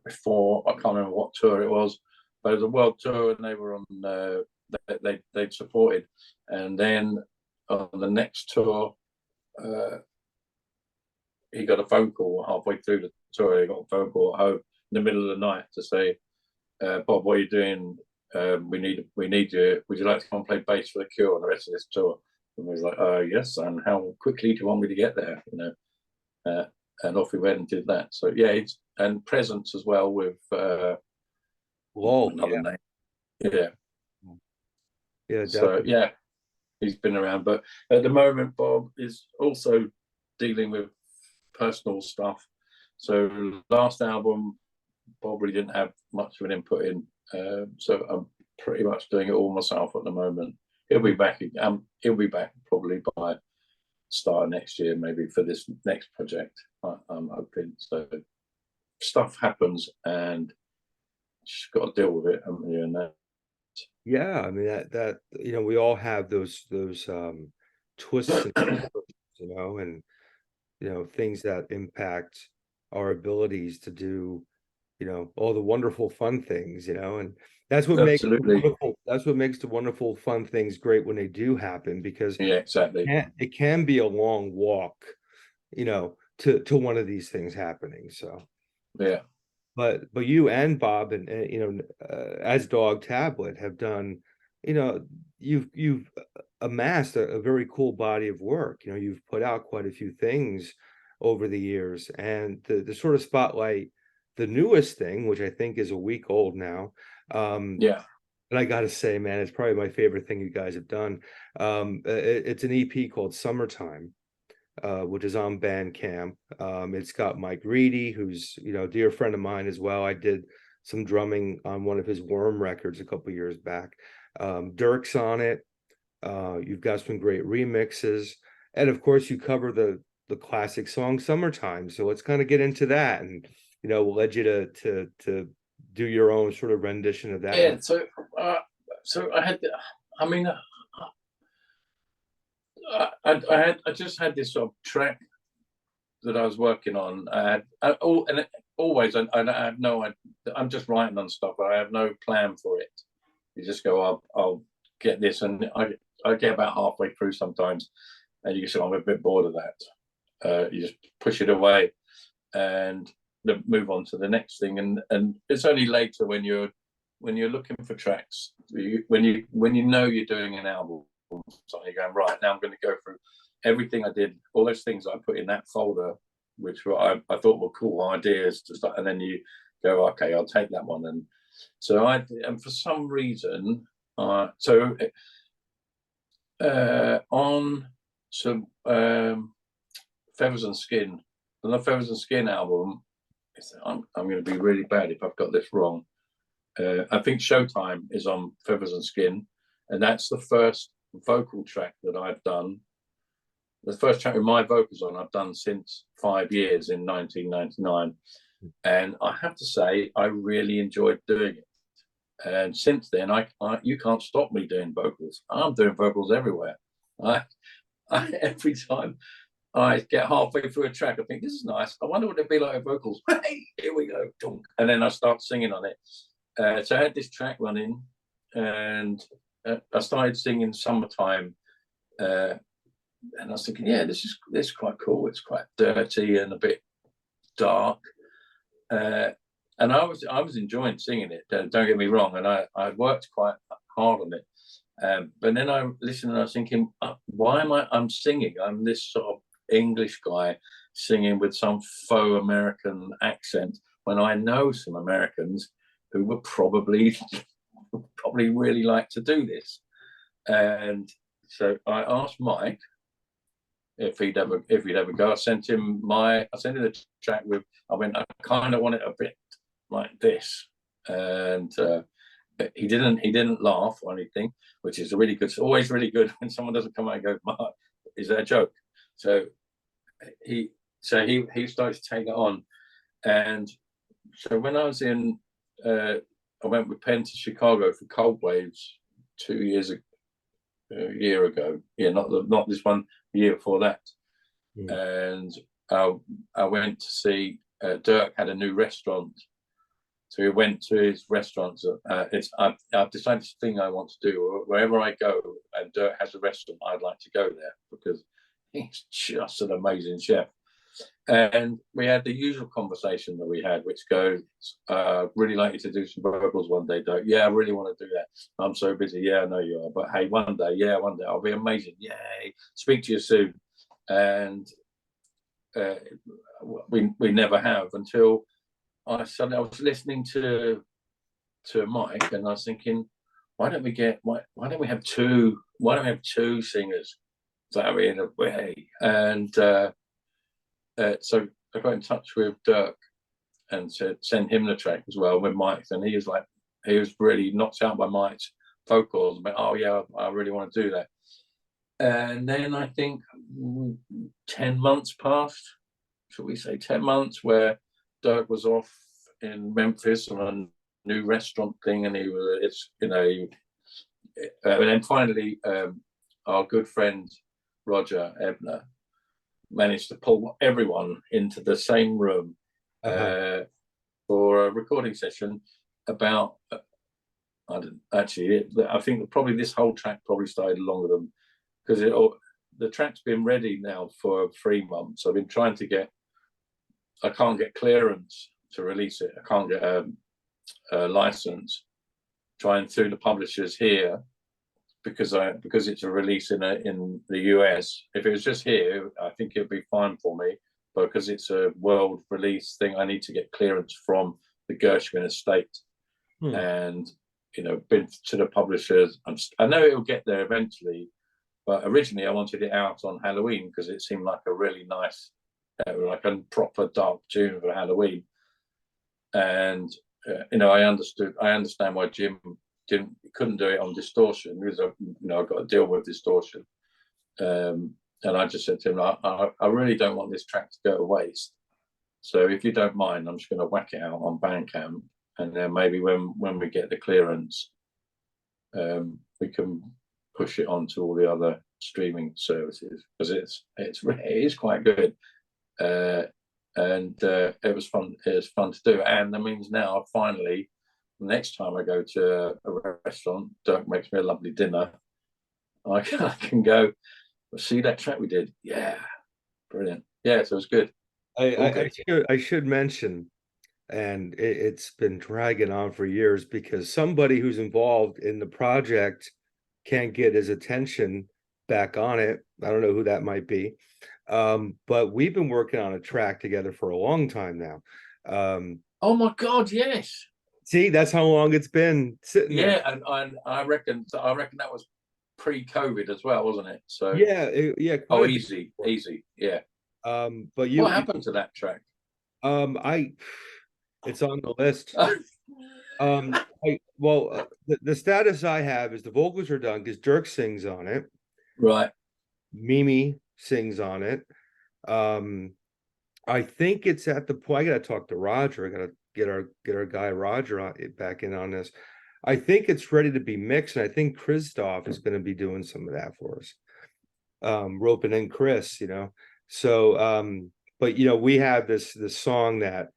before, I can't remember what tour it was, but it was a world tour, and they were on. They supported, and then on the next tour, he got a phone call halfway through the tour. He got a phone call at home in the middle of the night to say, "Bob, what are you doing? We need you. Would you like to come and play bass for the Cure on the rest of this tour?" And we was like, "Yes." And how quickly do you want me to get there? And off we went and did that. So yeah, and Presence as well with another name. Yeah. Yeah. So yeah, he's been around, but at the moment, Bob is also dealing with personal stuff. So last album, Bob really didn't have much of an input in, so I'm pretty much doing it all myself at the moment. He'll be back. He'll be back probably by start of next year, maybe for this next project. I'm hoping. So stuff happens, and just got to deal with it, haven't you? And that. Yeah, I mean that we all have those twists, and and things that impact our abilities to do all the wonderful fun things, and that's what makes the wonderful fun things great when they do happen, because exactly, it can be a long walk, to one of these things happening. So yeah. But you and Bob and as Dogtablet have done, you've amassed a very cool body of work. You've put out quite a few things over the years, and the sort of spotlight the newest thing, which I think is a week old now. Yeah. And I gotta say, man, it's probably my favorite thing you guys have done. It's an EP called Summertime, which is on Bandcamp. It's got Mike Reedy, who's a dear friend of mine as well. I did some drumming on one of his Worm records a couple years back. Dirk's on it. You've got some great remixes, and of course, you cover the classic song "Summertime." So let's kind of get into that, and we'll let you to do your own sort of rendition of that. Yeah. So I had, I mean. I just had this sort of track that I was working on. I have no. I'm just writing on stuff, but I have no plan for it. You just go, I'll get this, and I get about halfway through sometimes, and you say, I'm a bit bored of that. You just push it away, and move on to the next thing. And it's only later when you're looking for tracks, when you know you're doing an album. So you're going, right, now I'm going to go through everything I did, all those things I put in that folder, which I thought were cool ideas to start, and then you go, okay, I'll take that one. And so and for some reason, on Feathers and Skin, on the Feathers and Skin album, I'm going to be really bad if I've got this wrong. I think Showtime is on Feathers and Skin, and that's the first vocal track that I've done. The first track with my vocals on I've done since 5 years in 1999. And I have to say, I really enjoyed doing it. And since then, you can't stop me doing vocals. I'm doing vocals everywhere. Every time I get halfway through a track, I think this is nice. I wonder what it'd be like with vocals. Hey, here we go, and then I start singing on it. So I had this track running, and I started singing "Summertime," and I was thinking, yeah, this is quite cool. It's quite dirty and a bit dark. And I was enjoying singing it. Don't get me wrong, and I worked quite hard on it. But then I listened and I was thinking, why am I'm singing? I'm this sort of English guy singing with some faux American accent when I know some Americans who would probably really like to do this. And so I asked Mike if he'd ever go. I sent him the track with. I kind of want it a bit like this, and he didn't laugh or anything, which is always really good when someone doesn't come out and go, Mark, is that a joke? So he started to take it on, and so when I was in, I went with Penn to Chicago for Cold Waves 2 years ago. A year ago, yeah, not this one, the year before that. And I went to see Dirk had a new restaurant, so we went to his restaurant. I've decided this thing I want to do wherever I go, and Dirk has a restaurant. I'd like to go there because he's just an amazing chef. And we had the usual conversation that we had, which goes, really like you to do some vocals one day, Doug. Yeah, I really want to do that. I'm so busy. Yeah, I know you are. But hey, one day, I'll be amazing. Yay. Speak to you soon. And we never have until I was listening to Mike, and I was thinking, why don't we have two singers that are in a way? And so I got in touch with Dirk and send him the track as well with Mike, and he was really knocked out by Mike's vocals. But oh yeah, I really want to do that. And then I think 10 months passed, should we say 10 months, where Dirk was off in Memphis on a new restaurant thing, and and then finally our good friend Roger Ebner managed to pull everyone into the same room for a recording session about I think probably this whole track probably started longer than, because the track's been ready now for 3 months. I've been trying to I can't get clearance to release it. I can't get a license trying through the publishers here, because it's a release in the US. If it was just here, I think it'd be fine for me. But because it's a world release thing, I need to get clearance from the Gershwin estate, and been to the publishers. I know it'll get there eventually, but originally I wanted it out on Halloween because it seemed like a really nice, like a proper dark tune for Halloween. And I understand why Jim couldn't do it on Distortion, because I've got to deal with Distortion. And I just said to him, I really don't want this track to go to waste. So if you don't mind, I'm just going to whack it out on Bandcamp, and then maybe when we get the clearance, we can push it on to all the other streaming services, because it is quite good. And it was fun. It was fun to do, and that means now finally, next time I go to a restaurant, Dirk makes me a lovely dinner, I can go see that track we did. Yeah, brilliant. Yeah, so it was good. I should mention, and it's been dragging on for years because somebody who's involved in the project can't get his attention back on it. I don't know who that might be. But we've been working on a track together for a long time now. Oh my God, yes. See, that's how long it's been sitting there. Yeah, and I reckon that was pre-COVID as well, wasn't it? So yeah. Easy, yeah. But what happened to that track? It's on the list. The status I have is the vocals are done because Dirk sings on it. Right. Mimi sings on it. I think it's at the point. I gotta talk to Roger. I gotta get our guy Roger back in on this. I think it's ready to be mixed, and I think Christoph is going to be doing some of that for us. Roping in Chris, you know. So, but you know, we have this song that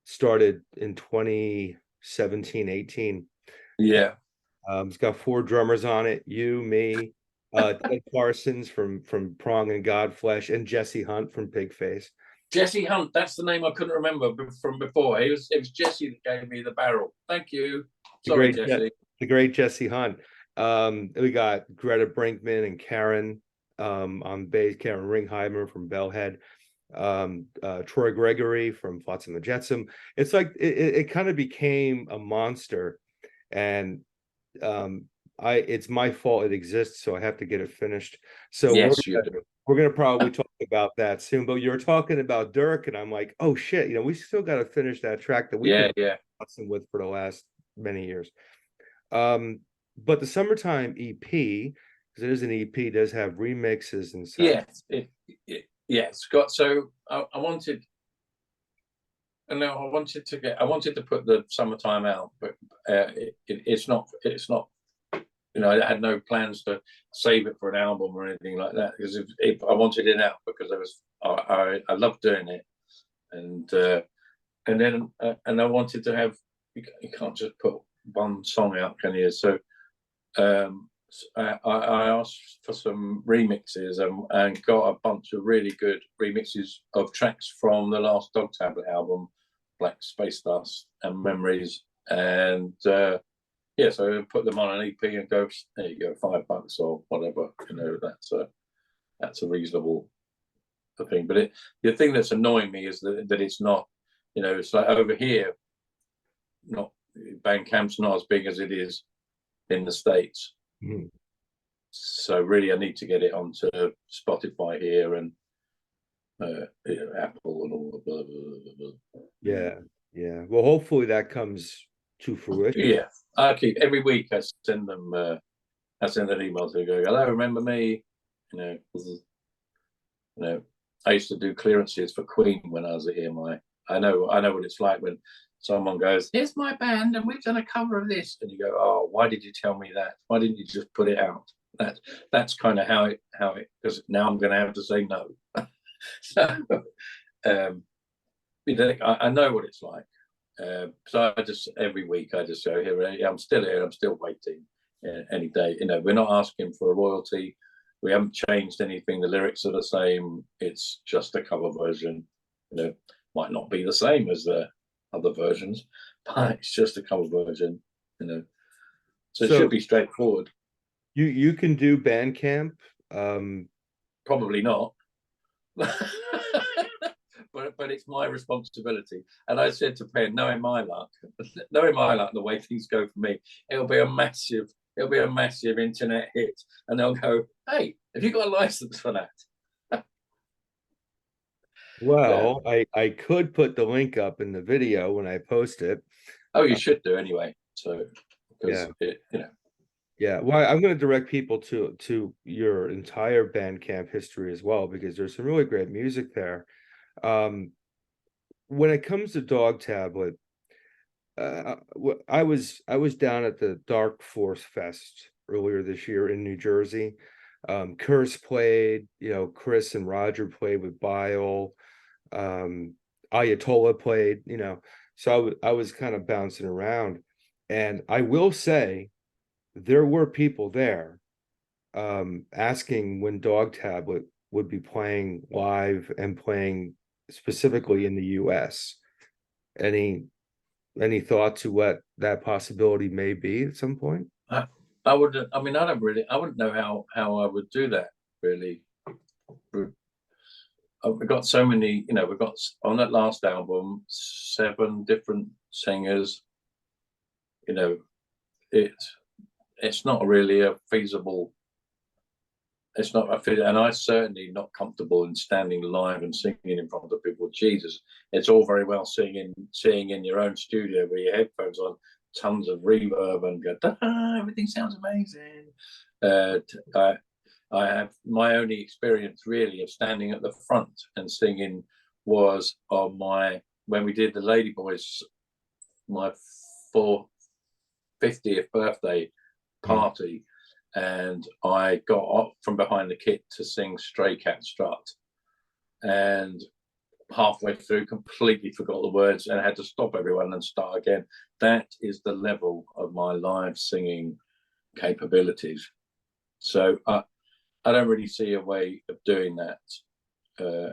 started in 2017, 18. Yeah. It's got 4 drummers on it, you, me, Ted Parsons from Prong and Godflesh, and Jesse Hunt from Pigface. Jesse Hunt, that's the name I couldn't remember from before. It was Jesse that gave me the barrel. Thank you. Sorry, Jesse. The great Jesse Hunt. We got Greta Brinkman and Karen on bass, Karen Ringheimer from Bellhead, Troy Gregory from Flotsam and Jetsam. It's like it kind of became a monster, and it's my fault it exists, so I have to get it finished. So yes, you do. We're gonna probably talk about that soon. But you're talking about Dirk, and I'm like, oh shit, you know, we still got to finish that track that we've been with for the last many years. But the Summertime EP, because it is an EP, does have remixes and stuff. Yes, Scott. So I wanted, and I wanted to put the Summertime out, but it's not. You know, I had no plans to save it for an album or anything like that, because if I wanted it out because I love doing it, and then I wanted to have, you can't just put one song out, can you? So I asked for some remixes and got a bunch of really good remixes of tracks from the last Dogtablet album, Black Space Dust and Memories, and yeah, so I put them on an EP and go, there you go, $5 or whatever. You know, that's a reasonable thing. But the thing that's annoying me is that it's not, you know, it's like over here, not Bandcamp's not as big as it is in the States. Mm-hmm. So really, I need to get it onto Spotify here and Apple and all the blah, blah, blah, blah. Yeah. Well, hopefully that comes to fruition. Yeah, I keep every week. I send them. I send an email to go. Hello, remember me? You know. I used to do clearances for Queen when I was at EMI. I know what it's like when someone goes, "Here's my band, and we've done a cover of this," and you go, "Oh, why did you tell me that? Why didn't you just put it out?" That's kind of how it. Because now I'm going to have to say no. So, I know what it's like. So I just every week I just go, here, I'm still here, I'm still waiting any day. You know, we're not asking for a royalty, we haven't changed anything, the lyrics are the same, it's just a cover version. You know, might not be the same as the other versions, but it's just a cover version, you know. So it should be straightforward. You can do Bandcamp. Probably not. But it's my responsibility. And I said to Penn, knowing my luck, the way things go for me, it'll be a massive internet hit. And they'll go, hey, have you got a license for that? Well, yeah. I could put the link up in the video when I post it. Oh, you should do anyway. So, because you know. Yeah, well, I'm going to direct people to your entire Bandcamp history as well, because there's some really great music there. When it comes to Dogtablet, I was down at the Dark Force Fest earlier this year in New Jersey. Curse played, you know, Chris and Roger played with Bile, Ayatollah played, you know, so I was kind of bouncing around, and I will say there were people there asking when Dogtablet would be playing live and playing specifically in the US. Any thought to what that possibility may be at some point? I wouldn't. I mean, I wouldn't know how I would do that really. We've got so many, you know, we've got on that last album 7 different singers. You know, it's not really a feasible. It's not a fit, and I'm certainly not comfortable in standing live and singing in front of people. Jesus, it's all very well singing in your own studio with your headphones on, tons of reverb, and go, everything sounds amazing. I have my only experience really of standing at the front and singing was on when we did the Ladyboys, my 50th birthday party, and I got up from behind the kit to sing Stray Cat Strut, and halfway through completely forgot the words and I had to stop everyone and start again. That is the level of my live singing capabilities. So I don't really see a way of doing that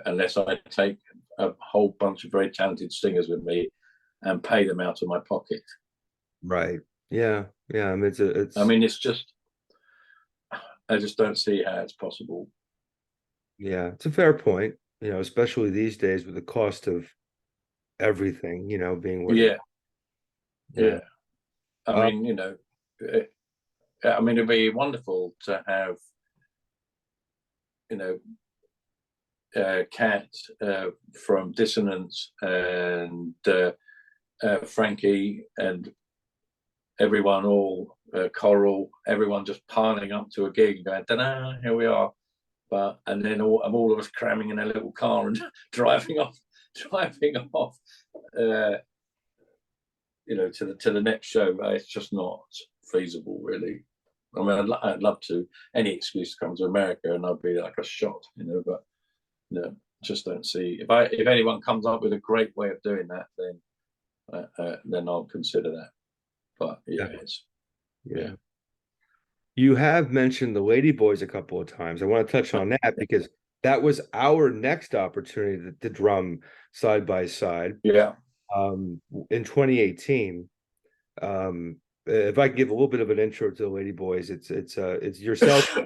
unless I take a whole bunch of very talented singers with me and pay them out of my pocket. Right. Yeah. Yeah. I mean, I just don't see how it's possible. Yeah, it's a fair point, especially these days with the cost of everything, being what it, yeah. I uh, mean, it'd be wonderful to have, Kat from Dissonance and Frankie and everyone, all Coral, everyone just piling up to a gig and going, ta-da, here we are. And then all of us cramming in a little car and driving off, to the next show. It's just not feasible, really. I mean, I'd love to. Any excuse to come to America, and I'd be like a shot, But just don't see. If anyone comes up with a great way of doing that, then I'll consider that. But yeah. You have mentioned the Ladyboys a couple of times. I want to touch on that because that was our next opportunity to drum side by side. Yeah. In 2018. If I can give a little bit of an intro to the Ladyboys, it's yourself,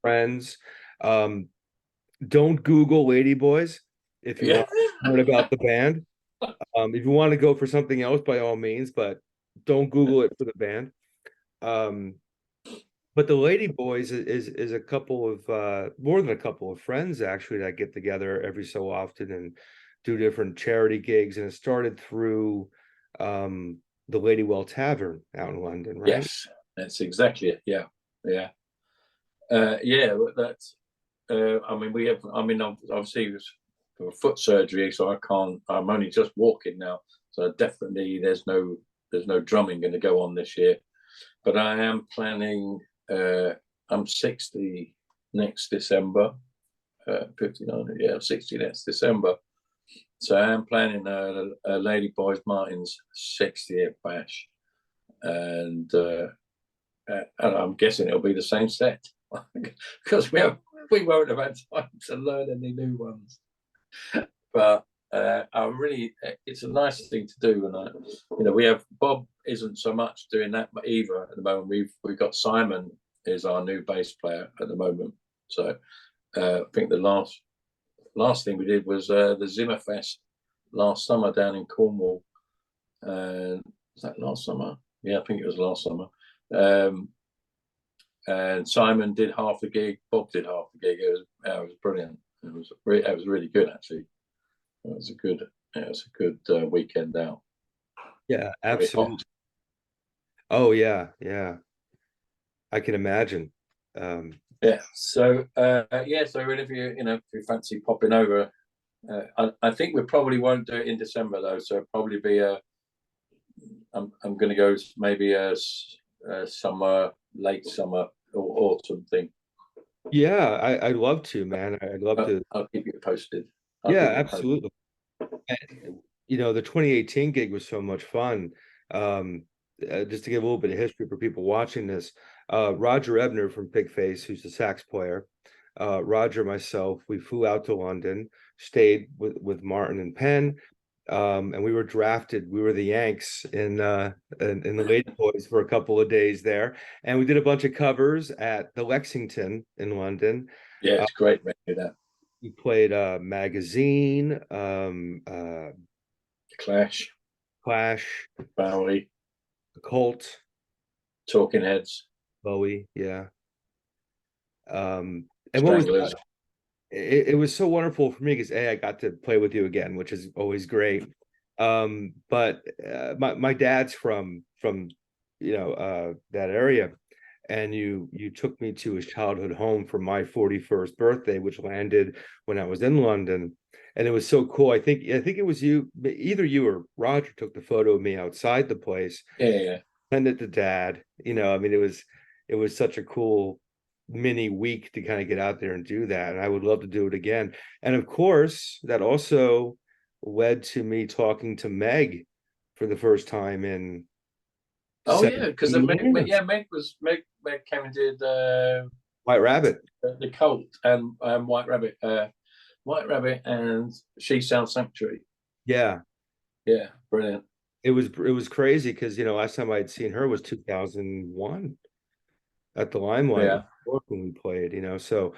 friends. Don't Google Ladyboys if you want to learn about the band. If you want to go for something else, by all means, but don't Google it for the band. But the Ladyboys is a couple of more than a couple of friends actually that get together every so often and do different charity gigs, and it started through the Ladywell Tavern out in London, right? Yes, that's exactly it. Yeah. That's. I mean, we have. I mean, obviously, it was for foot surgery, so I can't. I'm only just walking now, so definitely there's no drumming going to go on this year. But I am planning. I'm 60 next December. 59. Yeah, 60 next December. So I am planning a Ladyboys Martin's 60th bash, and I'm guessing it'll be the same set because we won't have had time to learn any new ones. But it's a nice thing to do, and we have Bob isn't so much doing that either at the moment. We've got Simon is our new bass player at the moment. So I think the last thing we did was the Zimmerfest last summer down in Cornwall. Was that last summer? Yeah, I think it was last summer. And Simon did half the gig. Bob did half the gig. It was brilliant. It was really good, actually. It was a good weekend out. Yeah, absolutely. Oh yeah, I can imagine. Yeah. So so if you fancy popping over, I think we probably won't do it in December though. So it'll probably be I'm going to go maybe a summer, late summer or autumn thing. Yeah, I'd love to, man. I'd love to. I'll keep you posted. Absolutely. And, the 2018 gig was so much fun. Just to give a little bit of history for people watching this, Roger Ebner from Pigface, who's the sax player, Roger, myself, we flew out to London, stayed with Martin and Penn, and we were drafted. We were the Yanks in the Ladyboys for a couple of days there, and we did a bunch of covers at the Lexington in London. Yeah, it's great to do that. We played Magazine, Clash, Bowie, Cult, Talking Heads, Bowie, yeah. And Stranglers. It was so wonderful for me because I got to play with you again, which is always great. But my dad's from that area, and you took me to his childhood home for my 41st birthday, which landed when I was in London. and it was so cool. I think it was you, either you or Roger took the photo of me outside the place, Yeah, send it to Dad. I mean, it was such a cool mini week to kind of get out there and do that. And I would love to do it again. And of course, that also led to me talking to Meg for the first time in oh yeah, because 17 years. Meg came and did White Rabbit. the Cult and White Rabbit and She Sound Sanctuary. Yeah. Yeah, brilliant. It was crazy because last time I'd seen her was 2001 at the Limelight Yeah, when we played, so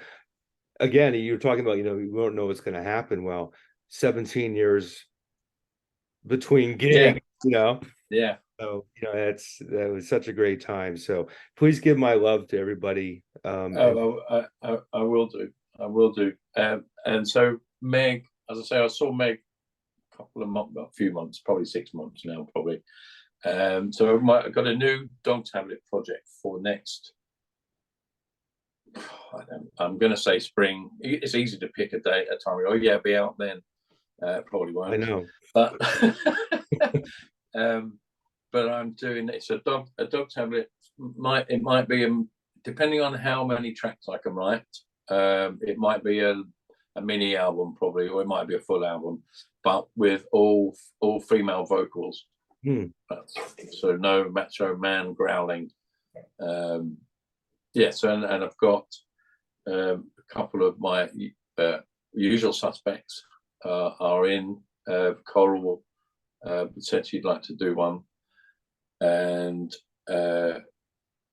again, you're talking about, you won't know what's going to happen. Well, 17 years between yeah, gigs, yeah. so that was such a great time. So please give my love to everybody. And Oh, I will do. I will do. And so Meg, as I say, I saw Meg a few months, probably 6 months now, probably. So I've got a new Dogtablet project for next. I'm going to say spring. It's easy to pick a date, a time. Oh yeah, be out then. Probably I won't. know. But but I'm doing it's a Dogtablet. It might be depending on how many tracks I can write. It might be a mini album probably, or it might be a full album, but with all female vocals. Hmm. So no macho man growling. Yes, and I've got a couple of my usual suspects are in. Coral said she'd like to do one, and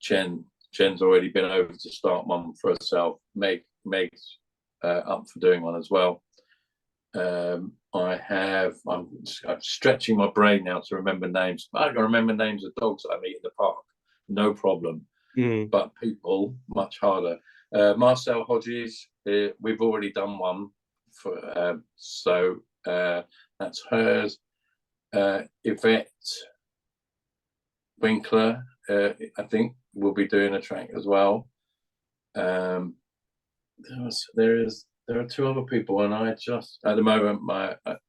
Jen's already been over to start one for herself. Meg's up for doing one as well. I'm stretching my brain now to remember names. I can remember names of dogs I meet in the park, no problem. But people, much harder. Marcel Hodges, we've already done one for, so that's hers. Yvette Winkler, I think, will be doing a track as well. There are two other people, and I just at the moment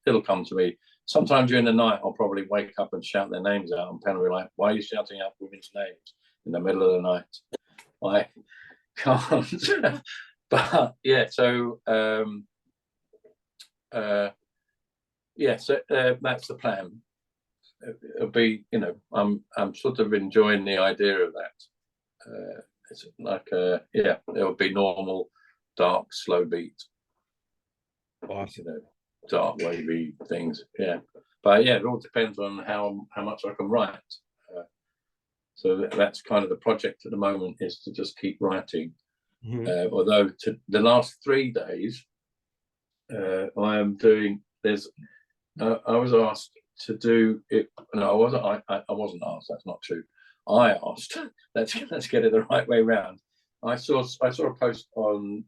it'll come to me. Sometime during the night, I'll probably wake up and shout their names out, and Pen will be like, "Why are you shouting out women's names in the middle of the night?" I can't. But yeah, so that's the plan. It'll be, I'm sort of enjoying the idea of that. It's like it'll be normal, dark, slow beat. Awesome. Dark wavy things. Yeah, but yeah, it all depends on how much I can write. So that's kind of the project at the moment, is to just keep writing. Although the last 3 days, I am doing. I was asked to do it. No, I wasn't. I wasn't asked. That's not true. I asked. Let's get it the right way around. I saw a post on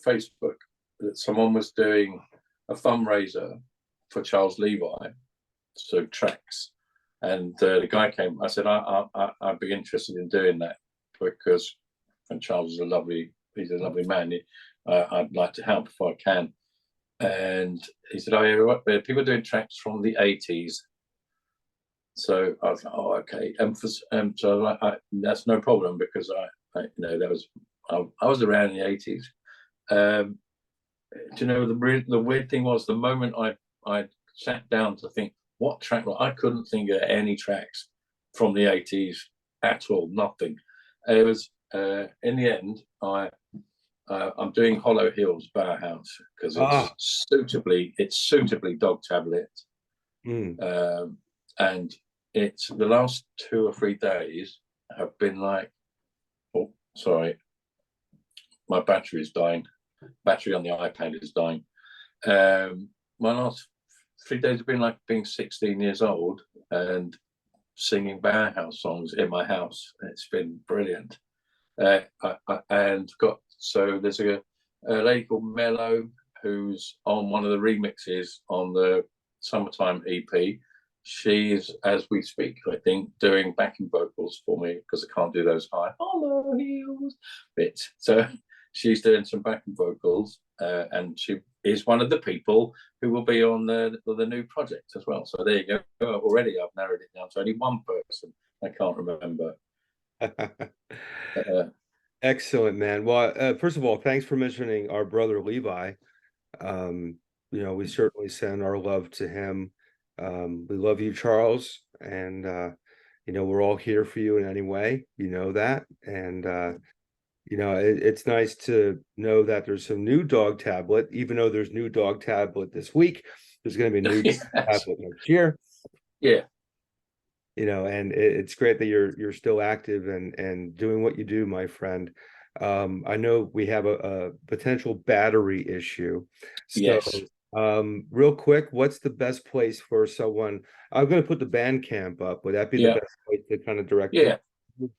Facebook that someone was doing a fundraiser for Charles Levi, so tracks, and the guy came. I said I'd be interested in doing that because, and Charles is he's a lovely man. I'd like to help if I can. And he said, "Oh yeah, people are doing tracks from the '80s." So I was like, "Oh, okay." So that's no problem because I was around in the '80s. Do you know the weird thing was, the moment I sat down to think what track, I couldn't think of any tracks from the '80s at all. Nothing. It was in the end I'm doing Hollow Hills Bauhaus because it's suitably Dogtablet, and it's the last 2 or 3 days have been like, oh sorry, my battery is dying. Battery on the iPad is dying. My last 3 days have been like being 16 years old and singing Bauhaus songs in my house. It's been brilliant. So there's a lady called Mello who's on one of the remixes on the Summertime EP. She's, as we speak, I think, doing backing vocals for me because I can't do those high hollow heels bits. So she's doing some backing vocals, and she is one of the people who will be on the new project as well. So there you go. Already I've narrowed it down to only one person. I can't remember. Excellent, man. Well, first of all, thanks for mentioning our brother Levi. We certainly send our love to him. We love you, Charles, and we're all here for you in any way. You know that, and it's nice to know that there's some new Dogtablet, even though there's new Dogtablet this week. There's going to be a new Yes. tablet next year. Yeah. And it's great that you're still active and doing what you do, my friend. I know we have a potential battery issue. So Yes. real quick, what's the best place for someone? I'm going to put the Bandcamp up. Would that be the best place to kind of direct Yeah. them?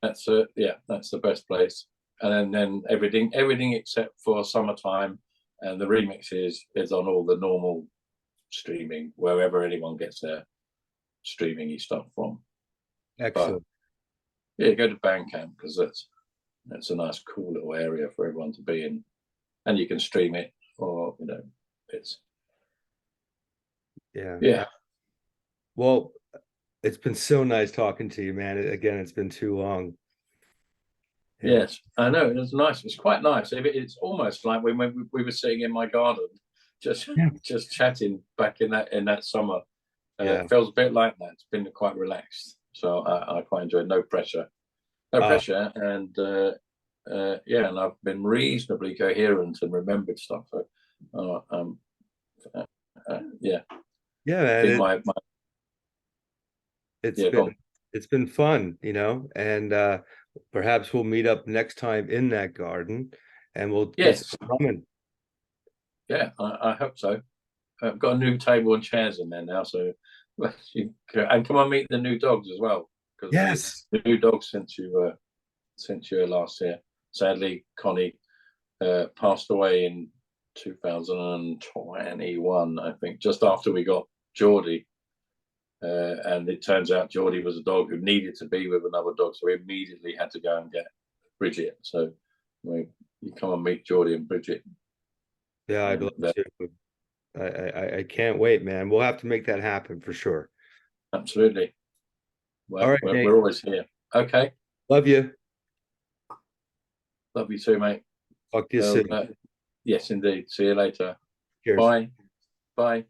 That's the best place. And then everything except for Summertime and the remix is on all the normal streaming, wherever anyone gets their streaming stuff from. Excellent. But, yeah, go to Bandcamp because that's a nice, cool little area for everyone to be in, and you can stream it, or it's yeah. Well, it's been so nice talking to you, man. Again, it's been too long. Yes, I know. It's nice. It's quite nice. It's almost like when we were sitting in my garden, just chatting back in that summer. It feels a bit like that. It's been quite relaxed, so I quite enjoy it. No pressure, and and I've been reasonably coherent and remembered stuff. So, yeah, man. It's been fun, and perhaps we'll meet up next time in that garden, and we'll get some ramen. Yeah, I hope so. I've got a new table and chairs in there now, so and come and meet the new dogs as well. Yes, the new dogs since you were last here. Sadly, Connie passed away in 2021, I think, just after we got Geordie. And it turns out Geordie was a dog who needed to be with another dog, so we immediately had to go and get Bridget. So you come and meet Geordie and Bridget. Yeah, I'd love to. I can't wait, man. We'll have to make that happen for sure. Absolutely. Well, all right, we're always here. Okay. Love you. Love you too, mate. Talk to you soon. Yes, indeed. See you later. Cheers. Bye. Bye.